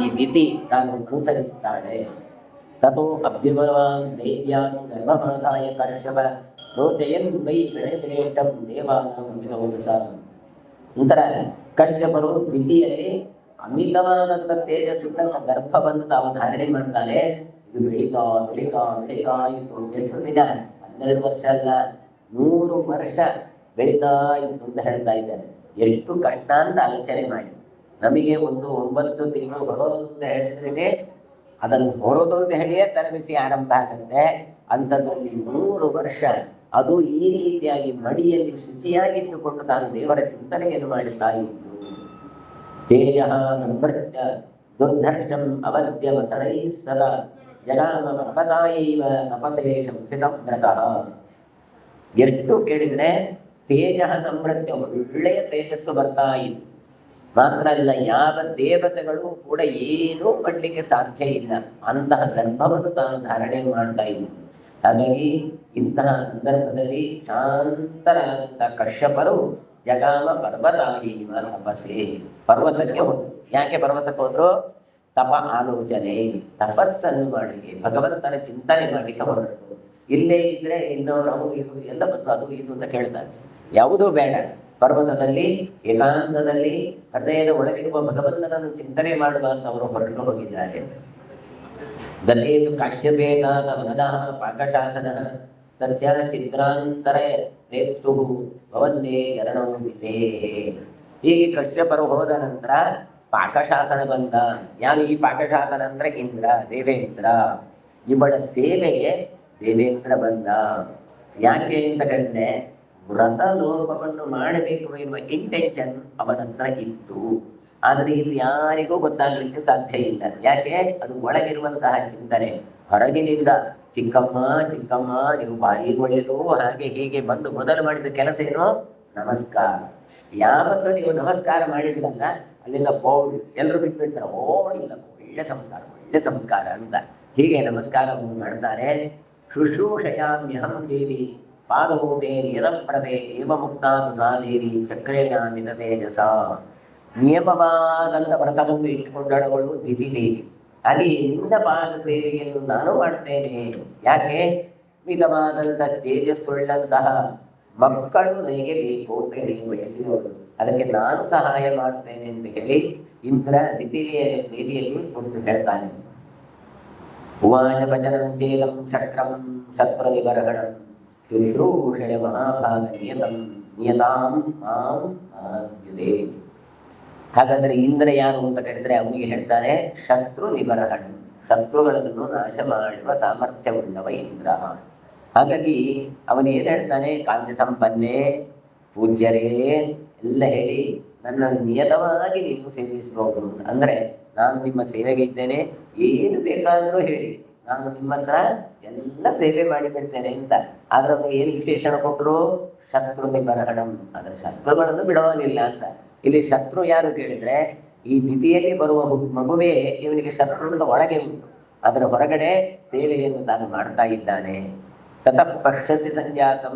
ಈ ದಿತಿ ತಾನು ಅನುಸರಿಸುತ್ತಾಳೆ. ತಥೋ ಅಭ್ಯುಭವಾನ್ ದೇವ್ಯಾಂ ಗರ್ಭಮಾದಾಯ ಕಶ್ಯಪ ರೋಚಯನ್ ವೈ ಗಣೇಶರೇಷ್ಠಂ ದೇವಾನಾಂ ವಿನೋದಸ. ನಂತರ ಕಶ್ಯಪರು ದಿತಿಯಲ್ಲಿ ಅಮಿತವಾದಂಥ ತೇಜಸ್ಸು ತನ್ನ ಗರ್ಭವನ್ನು ತಾವು ಧಾರಣೆ ಮಾಡ್ತಾರೆ. ಇದು ಬೆಳೀತಾ ಬೆಳೀತಾ ಬೆಳೀತಾ ಇತ್ತು. ಎಷ್ಟು ದಿನ? 12 ವರ್ಷ ಅಲ್ಲ, 100 ವರ್ಷ ಬೆಳೀತಾ ಇತ್ತು ಅಂತ ಹೇಳ್ತಾ ಇದ್ದಾರೆ. ಎಷ್ಟು ಕಷ್ಟ ಅಂತ ಆಲೋಚನೆ ಮಾಡಿ. ನಮಗೆ ಒಂದು 9 ತಿಂಗಳು ಹೊರೋದು ಅಂತ ಹೇಳಿದ್ರೆ ಅದನ್ನು ಹೊರೋದು ಅಂತ ಹೇಳಿಯೇ ತರಬಿಸಿ ಆರಂಭ ಆಗುತ್ತೆ. ಅಂಥದ್ರಲ್ಲಿ 100 ವರ್ಷ ಅದು ಈ ರೀತಿಯಾಗಿ ಮಡಿಯಲ್ಲಿ ಶುಚಿಯಾಗಿದ್ದುಕೊಂಡು ತಾನು ದೇವರ ಚಿಂತನೆಯನ್ನು ಮಾಡುತ್ತಾ ಇದ್ದು. ತೇಜ ಸಂಭೃತ್ಯ ದುರ್ಧರ್ಷಂ ಅವಧ್ಯ ವಸನೈ ಸದಾ ಜಗಾಮ ಪರ್ವತಾಯೈವ ತಪಸೇ ಶಂಸಿತವ್ರತಃ. ಎಷ್ಟು ಕೇಳಿದರೆ ತೇಜ ಸಂಭೃತ್ಯ, ಒಳ್ಳೆಯ ತೇಜಸ್ಸು ಬರ್ತಾ ಇತ್ತು. ಮಾತ್ರ ಅಲ್ಲ, ಯಾವ ದೇವತೆಗಳು ಕೂಡ ಏನೂ ಮಾಡಲಿಕ್ಕೆ ಸಾಧ್ಯ ಇಲ್ಲ. ಅಂತಹ ಗರ್ಭವನ್ನು ತಾನು ಧಾರಣೆ ಮಾಡ್ತಾ ಇದ್ದ. ಹಾಗಾಗಿ ಇಂತಹ ಸಂದರ್ಭದಲ್ಲಿ ಶಾಂತರಾದಂಥ ಕಶ್ಯಪರು ಜಗಾಮ ಪರ್ವತಾಯೈವ ತಪಸ್ಸೆ, ಪರ್ವತಕ್ಕೆ ಹೋದರು. ಯಾಕೆ ಪರ್ವತಕ್ಕೆ ಹೋದ್ರು? ತಪ ಆಲೋಚನೆ, ತಪಸ್ಸನ್ನು ಮಾಡಲಿಕ್ಕೆ, ಭಗವಂತನ ಚಿಂತನೆ ಮಾಡಲಿಕ್ಕೆ ಹೊರಟರು. ಇಲ್ಲೇ ಇದ್ರೆ ಇನ್ನೊಂದು ಅವು ಇದು ಎಲ್ಲ ಬಂದು ಅದು ಇದು ಅಂತ ಕೇಳ್ತಾರೆ. ಯಾವುದೂ ಬೇಡ. ಪರ್ವತದಲ್ಲಿ ಏಕಾಂತದಲ್ಲಿ ಹೃದಯದ ಒಳಗಿರುವ ಭಗವಂತನನ್ನು ಚಿಂತನೆ ಮಾಡುವ ಅಂತ ಅವರು ಹೊರಟು ಹೋಗಿದ್ದಾರೆ. ಗಲೇತು ಕಾಶ್ಯಪೇನಾದ ವನದಃ ಪಾಕಶಾಸನ ತಸ್ಯ ಚಿತ್ರಾಂತರೇ ರೇಪ್ಸು ಭವಂದೇ ಶರಣೋದಿತೇ. ಹೀಗೆ ಕಶ್ಯಪರು ಹೋದ ನಂತರ ಪಾಕಶಾಸನ ಬಂದ. ಯಾರು ಈ ಪಾಕಶಾಸನ ಅಂದರೆ ಇಂದ್ರ, ದೇವೇಂದ್ರ. ಇವಳ ಸೇವೆಗೆ ದೇವೇಂದ್ರ ಬಂದ. ಯಾಕೆ ಅಂತ ಹೇಳಿದ್ರೆ ವ್ರತ ಲೋಪವನ್ನು ಮಾಡಬೇಕು ಎನ್ನುವ ಇಂಟೆನ್ಷನ್ ಅವನ ಹತ್ರ ಇತ್ತು. ಆದರೆ ಇಲ್ಲಿ ಯಾರಿಗೂ ಗೊತ್ತಾಗಲಿಕ್ಕೆ ಸಾಧ್ಯ ಇಲ್ಲ. ಯಾಕೆ? ಅದು ಒಳಗಿರುವಂತಹ ಚಿಂತನೆ. ಹೊರಗಿನಿಂದ ಚಿಕ್ಕಮ್ಮ ಚಿಕ್ಕಮ್ಮ ನೀವು ಭಾರಿ ಒಳ್ಳೆಯದು ಹಾಗೆ ಹೀಗೆ ಬಂದು ಮೊದಲು ಮಾಡಿದ ಕೆಲಸ ಏನು? ನಮಸ್ಕಾರ. ಯಾವತ್ತೂ ನೀವು ನಮಸ್ಕಾರ ಮಾಡಿದ್ರಲ್ಲ ಅಲ್ಲಿಂದ ಪೌಡ್ ಎಲ್ಲರೂ ಬಿಟ್ಬಿಡ್ತಾರೆ. ಓಡಿಲ್ಲ, ಒಳ್ಳೆ ಸಂಸ್ಕಾರ ಒಳ್ಳೆ ಸಂಸ್ಕಾರ ಅಂತ ಹೀಗೆ ನಮಸ್ಕಾರವನ್ನು ಮಾಡ್ತಾರೆ. ಶುಶ್ರೂಷಯಾಮ್ಯಹಂ ದೇವಿ ಪಾದಮೂತೆ ನಿರಪ್ರಭೆ ಏವ ಮುಕ್ತಾದು ಸಾ ದೇವಿ ಚಕ್ರೇಣ ಮಿತ ತೇಜಸ. ನಿಯಮವಾದಂಥ ವ್ರತವನ್ನು ಇಟ್ಟುಕೊಂಡಳವಳು ದಿತಿ ದೇವಿ. ಹಾಗೆ ನಿನ್ನ ಪಾದ ಸೇವೆಯನ್ನು ನಾನು ಮಾಡ್ತೇನೆ. ಯಾಕೆ? ಮಿತವಾದಂಥ ತೇಜಸ್ಸುಳ್ಳಂತಹ ಮಕ್ಕಳು ನನಗೆ ಬೇಕು ಅಂತ ಹೇಳಿ ಬಯಸಿದವಳು. ಅದಕ್ಕೆ ನಾನು ಸಹಾಯ ಮಾಡ್ತೇನೆ ಅಂತ ಹೇಳಿ ಇಂದ್ರ ದಿತಿಯ ದೇವಿಯಲ್ಲಿ ಕುರಿತು ಹೇಳ್ತಾನೆ. ಉವಾಚ ವಚನಂ ಚೇಲಂ ಶಕ್ರಂ ಶತ್ರು ನಿಬರ್ಹಣಂ ಶುಶ್ರೂಷಯ ಮಹಾಭಾಗ ನಿಯತಾಂ ಮಾಂ ಆದ್ಯತೆ. ಹಾಗಾದರೆ ಇಂದ್ರ ಯಾರು ಅಂತ ಕೇಳಿದ್ರೆ ಅವನಿಗೆ ಹೇಳ್ತಾರೆ ಶತ್ರು ನಿಬರ್ಹಣ, ಶತ್ರುಗಳನ್ನು ನಾಶ ಮಾಡುವ ಸಾಮರ್ಥ್ಯವುಳ್ಳವ ಇಂದ್ರ. ಹಾಗಾಗಿ ಅವನೇನು ಹೇಳ್ತಾನೆ? ಕಾಂತಿ ಸಂಪನ್ನೆ ಪೂಜ್ಯರೇ ಎಲ್ಲ ಹೇಳಿ ನನ್ನನ್ನು ನಿಯತವಾಗಿ ನೀವು ಸೇವಿಸಬಹುದು. ಅಂದರೆ ನಾನು ನಿಮ್ಮ ಸೇವೆಗೆ ಇದ್ದೇನೆ, ಏನು ಬೇಕಾದರೂ ಹೇಳಿ ನಾನು ನಿಮ್ಮ ಹತ್ರ ಎಲ್ಲ ಸೇವೆ ಮಾಡಿಬಿಡ್ತೇನೆ ಅಂತ. ಆದ್ರೆ ಅವನಿಗೆ ಏನು ವಿಶೇಷಣ ಕೊಟ್ಟರು? ಶತ್ರು ನಿಬರ್ಹಣಂ. ಆದರೆ ಶತ್ರುಗಳನ್ನು ಬಿಡೋದಿಲ್ಲ ಅಂತ. ಇಲ್ಲಿ ಶತ್ರು ಯಾರು ಕೇಳಿದ್ರೆ ಈ ದಿತಿಯಲ್ಲಿ ಬರುವ ಮಗುವೇ ಇವನಿಗೆ ಶತ್ರುಗಳ ಒಳಗೆ ಉಂಟು, ಅದರ ಹೊರಗಡೆ ಸೇವೆಯನ್ನು ತಾನು ಮಾಡ್ತಾ ಇದ್ದಾನೆ. ತತಃ ಪಶ್ಯಸಿ ಸಂಜಾತಂ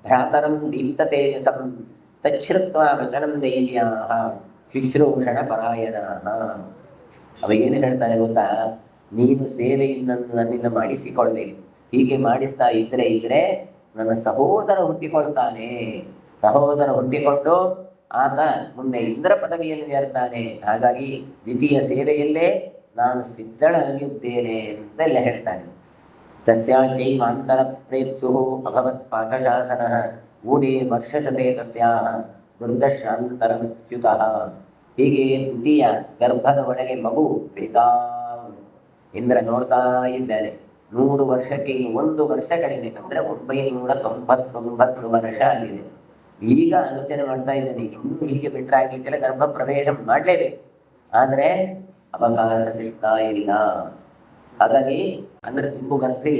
ಭ್ರಾತರಂ ದೀಪ್ತ ತೇಜಸಂ ತಚ್ಛ್ರುತ್ವಾ ವಚನಂ ದೇವ್ಯಾಃ ಶುಶ್ರೂಷಣ ಪರಾಯಣಾಃ. ಅವೇನು ಹೇಳ್ತಾನೆ ಗೊತ್ತಾ? ನೀನು ಸೇವೆಯನ್ನು ನನ್ನಿಂದ ಮಾಡಿಸಿಕೊಳ್ಬೇಕು. ಹೀಗೆ ಮಾಡಿಸ್ತಾ ಇದ್ರೆ ನನ್ನ ಸಹೋದರ ಹುಟ್ಟಿಕೊಳ್ತಾನೆ. ಸಹೋದರ ಹುಟ್ಟಿಕೊಂಡು ಆತ ಮುಂದೆ ಇಂದ್ರ ಪದವಿಯಲ್ಲಿ ಏರ್ತಾನೆ. ಹಾಗಾಗಿ ದ್ವಿತೀಯ ಸೇವೆಯಲ್ಲೇ ನಾನು ಸಿದ್ಧಳಾಗಿದ್ದೇನೆ ಅಂತೆಲ್ಲ ಹೇಳ್ತಾನೆ. ತಸ್ಯಾಚೈವಾಂತರ ಪ್ರೇಪ್ಸು ಅಭವತ್ ಪಾಕಶಾಸನಃ ಊನೇ ವರ್ಷಶತೆ ತಸ್ಯಾಃ ದುರ್ದಶಾಂತರಮಚ್ಯುತಃ. ಹೀಗೆ ದ್ವಿತೀಯ ಗರ್ಭದ ಒಳಗೆ ಮಗು ಬೆಳೀತಾ ಇಂದ್ರ ನೋಡ್ತಾ ಇದ್ದಾನೆ. 100 ವರ್ಷಕ್ಕೆ 1 ವರ್ಷ ಕಡಿಮೆ, ಅಂದರೆ 999 ವರ್ಷ ಆಗಿದೆ. ಈಗ ಆಲೋಚನೆ ಮಾಡ್ತಾ ಇದ್ದಾನೆ, ಇನ್ನು ಹೀಗೆ ಬಿಟ್ಟರೆ ಆಗಲಿಕ್ಕೆಲ್ಲ ಗರ್ಭ ಪ್ರವೇಶ ಮಾಡಲೇಬೇಕು. ಆದರೆ ಅವಕಾಶ ಸಿಗ್ತಾ ಇಲ್ಲ. ಹಾಗಾಗಿ ಅಂದರೆ ತುಂಬು ಗರ್ಭಿ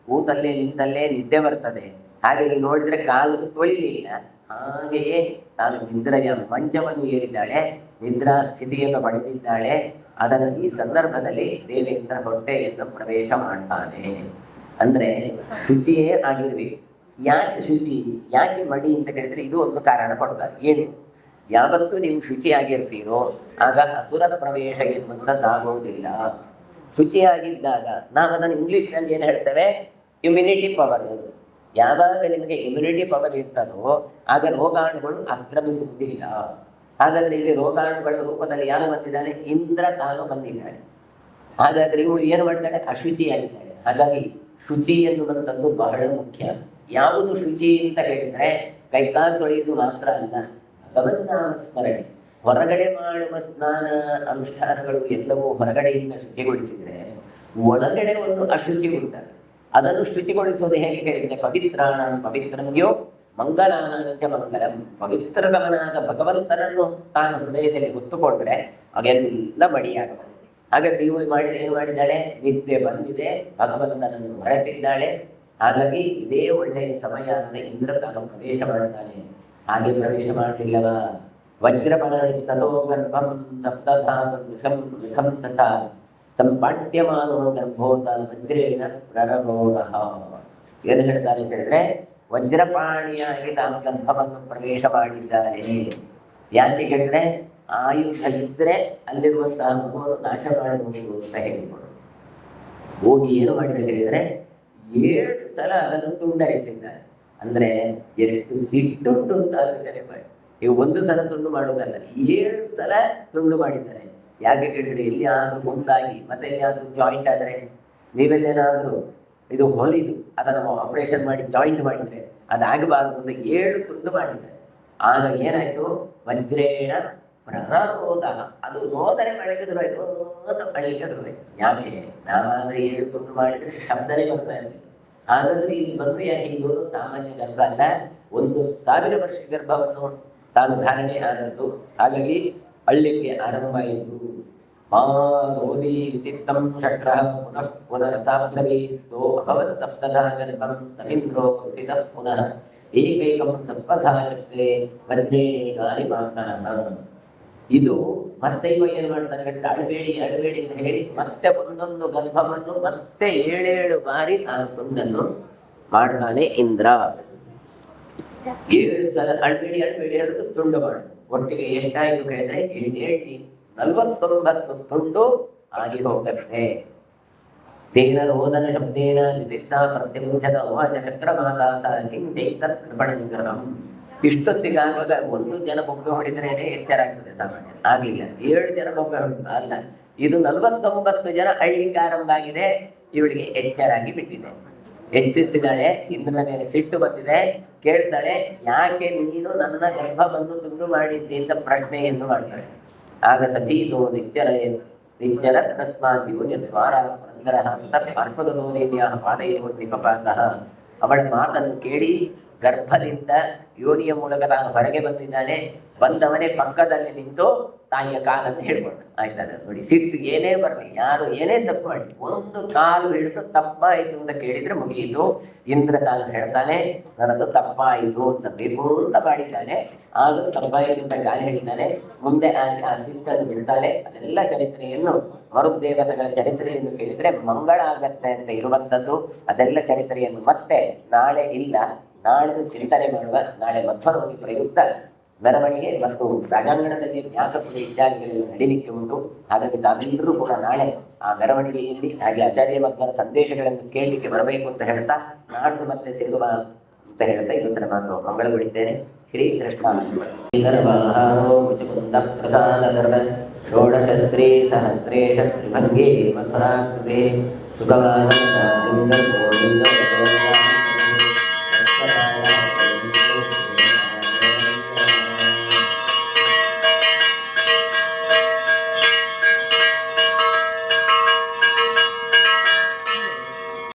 ಕೂತಲ್ಲೇ ನಿಂತಲ್ಲೇ ನಿದ್ದೆ ಬರ್ತದೆ. ಹಾಗೆ ನೋಡಿದ್ರೆ ಕಾಲು ತೊಳಿಲಿಲ್ಲ. ಹಾಗೆಯೇ ತಾನು ನಿದ್ರೆಯ ಮಂಚವನ್ನು ಏರಿದ್ದಾಳೆ, ನಿದ್ರಾ ಸ್ಥಿತಿಯನ್ನು ಪಡೆದಿದ್ದಾಳೆ. ಅದನ್ನು ಈ ಸಂದರ್ಭದಲ್ಲಿ ದೇವೇಂದ್ರ ಹೊಟ್ಟೆಯನ್ನು ಪ್ರವೇಶ ಮಾಡ್ತಾನೆ. ಅಂದರೆ ಶುಚಿಯೇ ಆಗಿರ್ಬೇಕು. ಯಾಕೆ ಶುಚಿ, ಯಾಕೆ ಮಡಿ ಅಂತ ಕೇಳಿದ್ರೆ ಇದು ಒಂದು ಕಾರಣ ಕೊಡ್ತಾರೆ. ಏನು? ಯಾವತ್ತೂ ನೀವು ಶುಚಿಯಾಗಿರ್ತೀರೋ ಆಗ ಅಸುರದ ಪ್ರವೇಶ ಎನ್ನುವಂಥದ್ದಾಗುವುದಿಲ್ಲ. ಶುಚಿಯಾಗಿದ್ದಾಗ ನಾವು ಅದನ್ನು ಇಂಗ್ಲೀಷ್ನಲ್ಲಿ ಏನು ಹೇಳ್ತೇವೆ? Immunity power. ಯಾವಾಗ ನಿಮಗೆ ಇಮ್ಯುನಿಟಿ ಪವರ್ ಇರ್ತದೋ ಆಗ ರೋಗಾಣುಗಳು ಆಕ್ರಮಿಸುವುದಿಲ್ಲ. ಹಾಗಾದರೆ ಇಲ್ಲಿ ರೋಗಾಣುಗಳ ರೂಪದಲ್ಲಿ ಯಾರು ಬಂದಿದ್ದಾನೆ? ಇಂದ್ರ ತಾನು ಬಂದಿದ್ದಾನೆ. ಹಾಗಾದರೆ ಇವು ಏನು ಮಾಡ್ತಾಳೆ? ಅಶುಚಿಯಾಗಿದ್ದಾಳೆ. ಹಾಗಾಗಿ ಶುಚಿ ಎನ್ನುವಂಥದ್ದು ಬಹಳ ಮುಖ್ಯ. ಯಾವುದು ಶುಚಿ ಅಂತ ಹೇಳಿದ್ರೆ ಕೈಕಾಲು ತೊಳೆಯುವುದು ಮಾತ್ರ ಅಲ್ಲ, ಭಗವಂತನ ಸ್ಮರಣೆ. ಹೊರಗಡೆ ಮಾಡುವ ಸ್ನಾನ ಅನುಷ್ಠಾನಗಳು ಎಲ್ಲವೂ ಹೊರಗಡೆಯಿಂದ ಶುಚಿಗೊಳಿಸಿದರೆ ಒಳಗಡೆ ಒಂದು ಅಶುಚಿ ಉಂಟಾಗ ಅದನ್ನು ಶುಚಿಗೊಳಿಸೋದು ಹೇಗೆ ಕೇಳಿದ್ರೆ ಪವಿತ್ರಾಣ ಪವಿತ್ರನ್ಯೋ ಮಂಗಲಾನಂಚ ಮಂಗಲಂ. ಪವಿತ್ರಗಮನಾದ ಭಗವಂತನನ್ನು ತಾನು ಹೃದಯದಲ್ಲಿ ಹೊತ್ತುಕೊಂಡ್ರೆ ಅದೆಲ್ಲ ಮಡಿಯಾಗಬಲ್ಲ. ಹಾಗಾದ್ರೆ ಇವಳು ಏನು ಮಾಡಿದ್ದಾಳೆ? ನಿದ್ದೆ ಬಂದಿದೆ, ಭಗವಂತನನ್ನು ಮರೆತಿದ್ದಾಳೆ. ಹಾಗಾಗಿ ಇದೇ ಒಳ್ಳೆಯ ಸಮಯ ಅಂತ ಇಂದ್ರ ತಾನು ಪ್ರವೇಶ ಮಾಡುತ್ತಾನೆ. ಹಾಗೆ ಪ್ರವೇಶ ಮಾಡಲಿಲ್ಲವ ವಜ್ರಪಾಣಿಸ್ತೋ ಗರ್ಭಂ ಸಪ್ತಧಾತು ವಿಷಂ ತಥಾ ಸಂಪಾಟ್ಯಮಾನೋ ಗರ್ಭೋತ ವಜ್ರೇಣ ಪ್ರರರೋಧ. ಏನು ಹೇಳ್ತಾರೆ ಅಂತ ಹೇಳಿದ್ರೆ ವಜ್ರಪಾಣಿಯಾಗಿ ತಾನು ಗರ್ಭವನ್ನು ಪ್ರವೇಶ ಮಾಡಿದ್ದಾನೆ. ಯಾಕೆ ಹೇಳಿದ್ರೆ ಆಯುಧ ಇದ್ರೆ ಅಲ್ಲಿರುವಂತಹ ಮಗುವನ್ನು ನಾಶ ಮಾಡಬಹುದು ಅಂತ ಹೇಳಿಕೊಂಡು ಹೋಗಿ ಏನು ಮಾಡಿದ ಹೇಳಿದ್ರೆ 7 ಸಲ ಅದನ್ನು ತುಂಡರಿಸಿದ್ದಾರೆ. ಅಂದ್ರೆ ಎಷ್ಟು ಸಿಟ್ಟುಂಟು ಅಂತ ಆಲೋಚನೆ ಮಾಡಿ. ನೀವು 1 ಸಲ ತುಂಡು ಮಾಡುವುದಲ್ಲ, 7 ಸಲ ತುಂಡು ಮಾಡಿದ್ದಾರೆ. ಯಾಕೆ ಕೇಳಿದ್ರೆ ಎಲ್ಲಿಯಾದ್ರೂ ಒಂದಾಗಿ ಮತ್ತೆ ಎಲ್ಲಿಯಾದ್ರೂ ಜಾಯಿಂಟ್ ಆದರೆ, ನೀವೆಲ್ಲೇನಾದ್ರೂ ಇದು ಹೊಲಿದು ಅದನ್ನು ಆಪರೇಷನ್ ಮಾಡಿ ಜಾಯಿಂಟ್ ಮಾಡಿದ್ರೆ ಅದಾಗಬಾರದು ಅಂತ 7 ತುಂಡು ಮಾಡಿದ್ದಾರೆ. ಆಗ ಏನಾಯ್ತು? ವಜ್ರೇಣ ಪ್ರರೋಧ. ಅದು ರೋದನೆ ಮಾಡಲಿಕ್ಕೆ ಶುರುವಾಯಿತು, ಅಳಿಲಿಕ್ಕೆ ಶುರುವಾಯಿತು. ಯಾಕೆ? ನಾವಾದ್ರೆ 7 ತುಂಡು ಮಾಡಿದ್ರೆ ಶಬ್ದನೇ ಬರ್ತಾ ಇರಲಿಲ್ಲ. ಹಾಗಾದ್ರೆ ಇಲ್ಲಿ ಬಂದು ಯಾಕೆ ಇದು ಸಾಮಾನ್ಯ ಗರ್ಭ ಅಲ್ಲ, 1000 ವರ್ಷ ಗರ್ಭವನ್ನು ತಾನು ಧಾರಣೆ ಆದದ್ದು. ಹಾಗಾಗಿ ಅಳ್ಳಿಕ್ಕೆ ಆರಂಭವಾಯಿತು. ಮಾರೋದಿ ತಿತ್ತಂ ಷಟ್ರಃ ಪುನಃ ಪುನರತಾಬ್ರವೀತ್ತೋ ಅಭವತ್ ಸಪ್ತಧಾ ಗರ್ಭಂ ತಮಿಂದ್ರೋ ಸ್ಥಿತಃ ಪುನಃ ಏಕೈಕಂ ಸತ್ಪಥಾ ಚಕ್ರೆ ವಜ್ರೇ ಗಾರಿಮಾಂತನಃ. ಇದು ಮತ್ತೆ ಇವ ಏನ್ ಮಾಡ್ತಾನೆ, ಅಳಬೇಡಿ ಅಳಬೇಡಿ ಅಂತ ಹೇಳಿ ಮತ್ತೆ ಒಂದೊಂದು ಗರ್ಭವನ್ನು ಮತ್ತೆ 7 ಬಾರಿ ಆ ತುಂಡನ್ನು ಮಾಡ್ತಾನೆ ಇಂದ್ರ. 7 ಸಲ ಅಳಬೇಡಿ ಅಳಬೇಡಿ ಹೇಳೋದು ತುಂಡು ಮಾಡು. ಒಟ್ಟಿಗೆ ಎಷ್ಟಾಯ್ತು ಕೇಳಿದ್ರೆ 49 ತುಂಡು ಆಗಿ ಹೋಗುತ್ತೆ. ತೇನ ರೋದನ ಶಬ್ದೇನ ನಿಸ್ಸಾ ಪ್ರತ್ಯಂಚದ ಅವಾಚ ಚಕ್ರಮಾತಾಸ ನಿಗ್ರಹಂ. ಇಷ್ಟೊತ್ತಿಗಾಗುವಾಗ 1 ಜನ ಬೊಬ್ಬೆ ಹೊಡಿದ್ರೇನೆ ಎಚ್ಚರ ಆಗ್ತದೆ, ಸಾಮಾನ್ಯ ಆಗ್ಲಿಲ್ಲ. 7 ಜನ ಬೊಬ್ಬೆ ಹೊಡೆದ ಅಲ್ಲ, ಇದು 49 ಜನ ಅಳ್ಳಿಕ್ಕೆ ಆರಂಭ ಆಗಿದೆ. ಇವಳಿಗೆ ಎಚ್ಚರಾಗಿ ಬಿಟ್ಟಿದೆ, ಎಚ್ಚೆತ್ತಿದ್ದಾಳೆ. ಇಂದ್ರನ ಮೇಲೆ ಸಿಟ್ಟು ಬಂದಿದೆ. ಕೇಳ್ತಾಳೆ, ಯಾಕೆ ನೀನು ನನ್ನ ಗರ್ಭವನ್ನು ತುಂಡು ಮಾಡಿದ್ದೆ ಅಂತ ಪ್ರಶ್ನೆಯನ್ನು ಮಾಡ್ತಾಳೆ. ಆಗ ಸತೀದು ನಿಚ್ಚರ ತಸ್ಮಾತ್ ನಿರ್ವಾರ ಪುರಂದರಃ ಅರ್ಪದೋದೇವಿಯ ಪಾದೈರು ನಿಪಪಾತಃ. ಅವಳ ಮಾತನ್ನು ಕೇಳಿ ಗರ್ಭದಿಂದ ಯೋನಿಯ ಮೂಲಕ ತಾನು ಹೊರಗೆ ಬಂದಿದ್ದಾನೆ. ಬಂದವನೇ ಪಕ್ಕದಲ್ಲಿ ನಿಂತು ತಾಯಿಯ ಕಾಲನ್ನು ಹಿಡ್ಕೊಂಡ. ಆಯ್ತದ ನೋಡಿ, ಸಿಟ್ಟು ಏನೇ ಬರಲಿ, ಯಾರು ಏನೇ ತಪ್ಪು ಮಾಡಿ ಒಂದು ಕಾಲು ಹಿಡಿದು ತಪ್ಪಾಯಿತು ಅಂತ ಕೇಳಿದ್ರೆ ಮುಗಿಯಿತು. ಇಂದ್ರ ತಾನು ಹೇಳ್ತಾನೆ, ನನ್ನದು ತಪ್ಪಾಯಿತು ಅಂತ ಬೇಕು ಅಂತ ಮಾಡಿದ್ದಾನೆ, ಆದರೂ ತಪ್ಪಾಯಿತು ಅಂತ ಗಾಳಿ ಹೇಳಿದ್ದಾನೆ. ಮುಂದೆ ಆ ಸಿಟ್ಟನ್ನು ಬಿಡ್ತಾನೆ. ಅದೆಲ್ಲ ಚರಿತ್ರೆಯನ್ನು ಮರುದೇವತೆಗಳ ಚರಿತ್ರೆಯನ್ನು ಕೇಳಿದ್ರೆ ಮಂಗಳ ಆಗತ್ತೆ ಅಂತ ಇರುವಂಥದ್ದು. ಅದೆಲ್ಲ ಚರಿತ್ರೆಯನ್ನು ಮತ್ತೆ ನಾಳೆ ಇಲ್ಲ, ನಾಳೆ ಚಿಂತನೆ ಮಾಡುವ. ನಾಳೆ ಮಧ್ವನವಮಿ ಪ್ರಯುಕ್ತ ಮೆರವಣಿಗೆ ಮತ್ತು ರಾಜಾಂಗಣದಲ್ಲಿ ವ್ಯಾಸಪೂಜೆ ಇತ್ಯಾದಿಗಳೆಲ್ಲ ನಡೀಲಿಕ್ಕೆ ಉಂಟು. ಹಾಗಾಗಿ ತಾವೆಲ್ಲರೂ ಕೂಡ ನಾಳೆ ಆ ಮೆರವಣಿಗೆಯಲ್ಲಿ ಹಾಗೆ ಆಚಾರ್ಯ ಮಧ್ವರ ಸಂದೇಶಗಳನ್ನು ಕೇಳಲಿಕ್ಕೆ ಬರಬೇಕು ಅಂತ ಹೇಳ್ತಾ, ನಾಡ್ದು ಮತ್ತೆ ಸಿಗುವ ಅಂತ ಹೇಳ್ತಾ ಇವತ್ತಿನ ಮಾತು ಮಂಗಳಗೊಳಿಸ್ತೇನೆ. ಶ್ರೀಕೃಷ್ಣ ಪ್ರಧಾನ ಷೋಡಶಸ್ತ್ರೀ ಸಹಸ್ರೇಶ ತ್ರಿಭಂಗೇ ಮಥುರಾಕೃತೆ ಸುಖವಾದ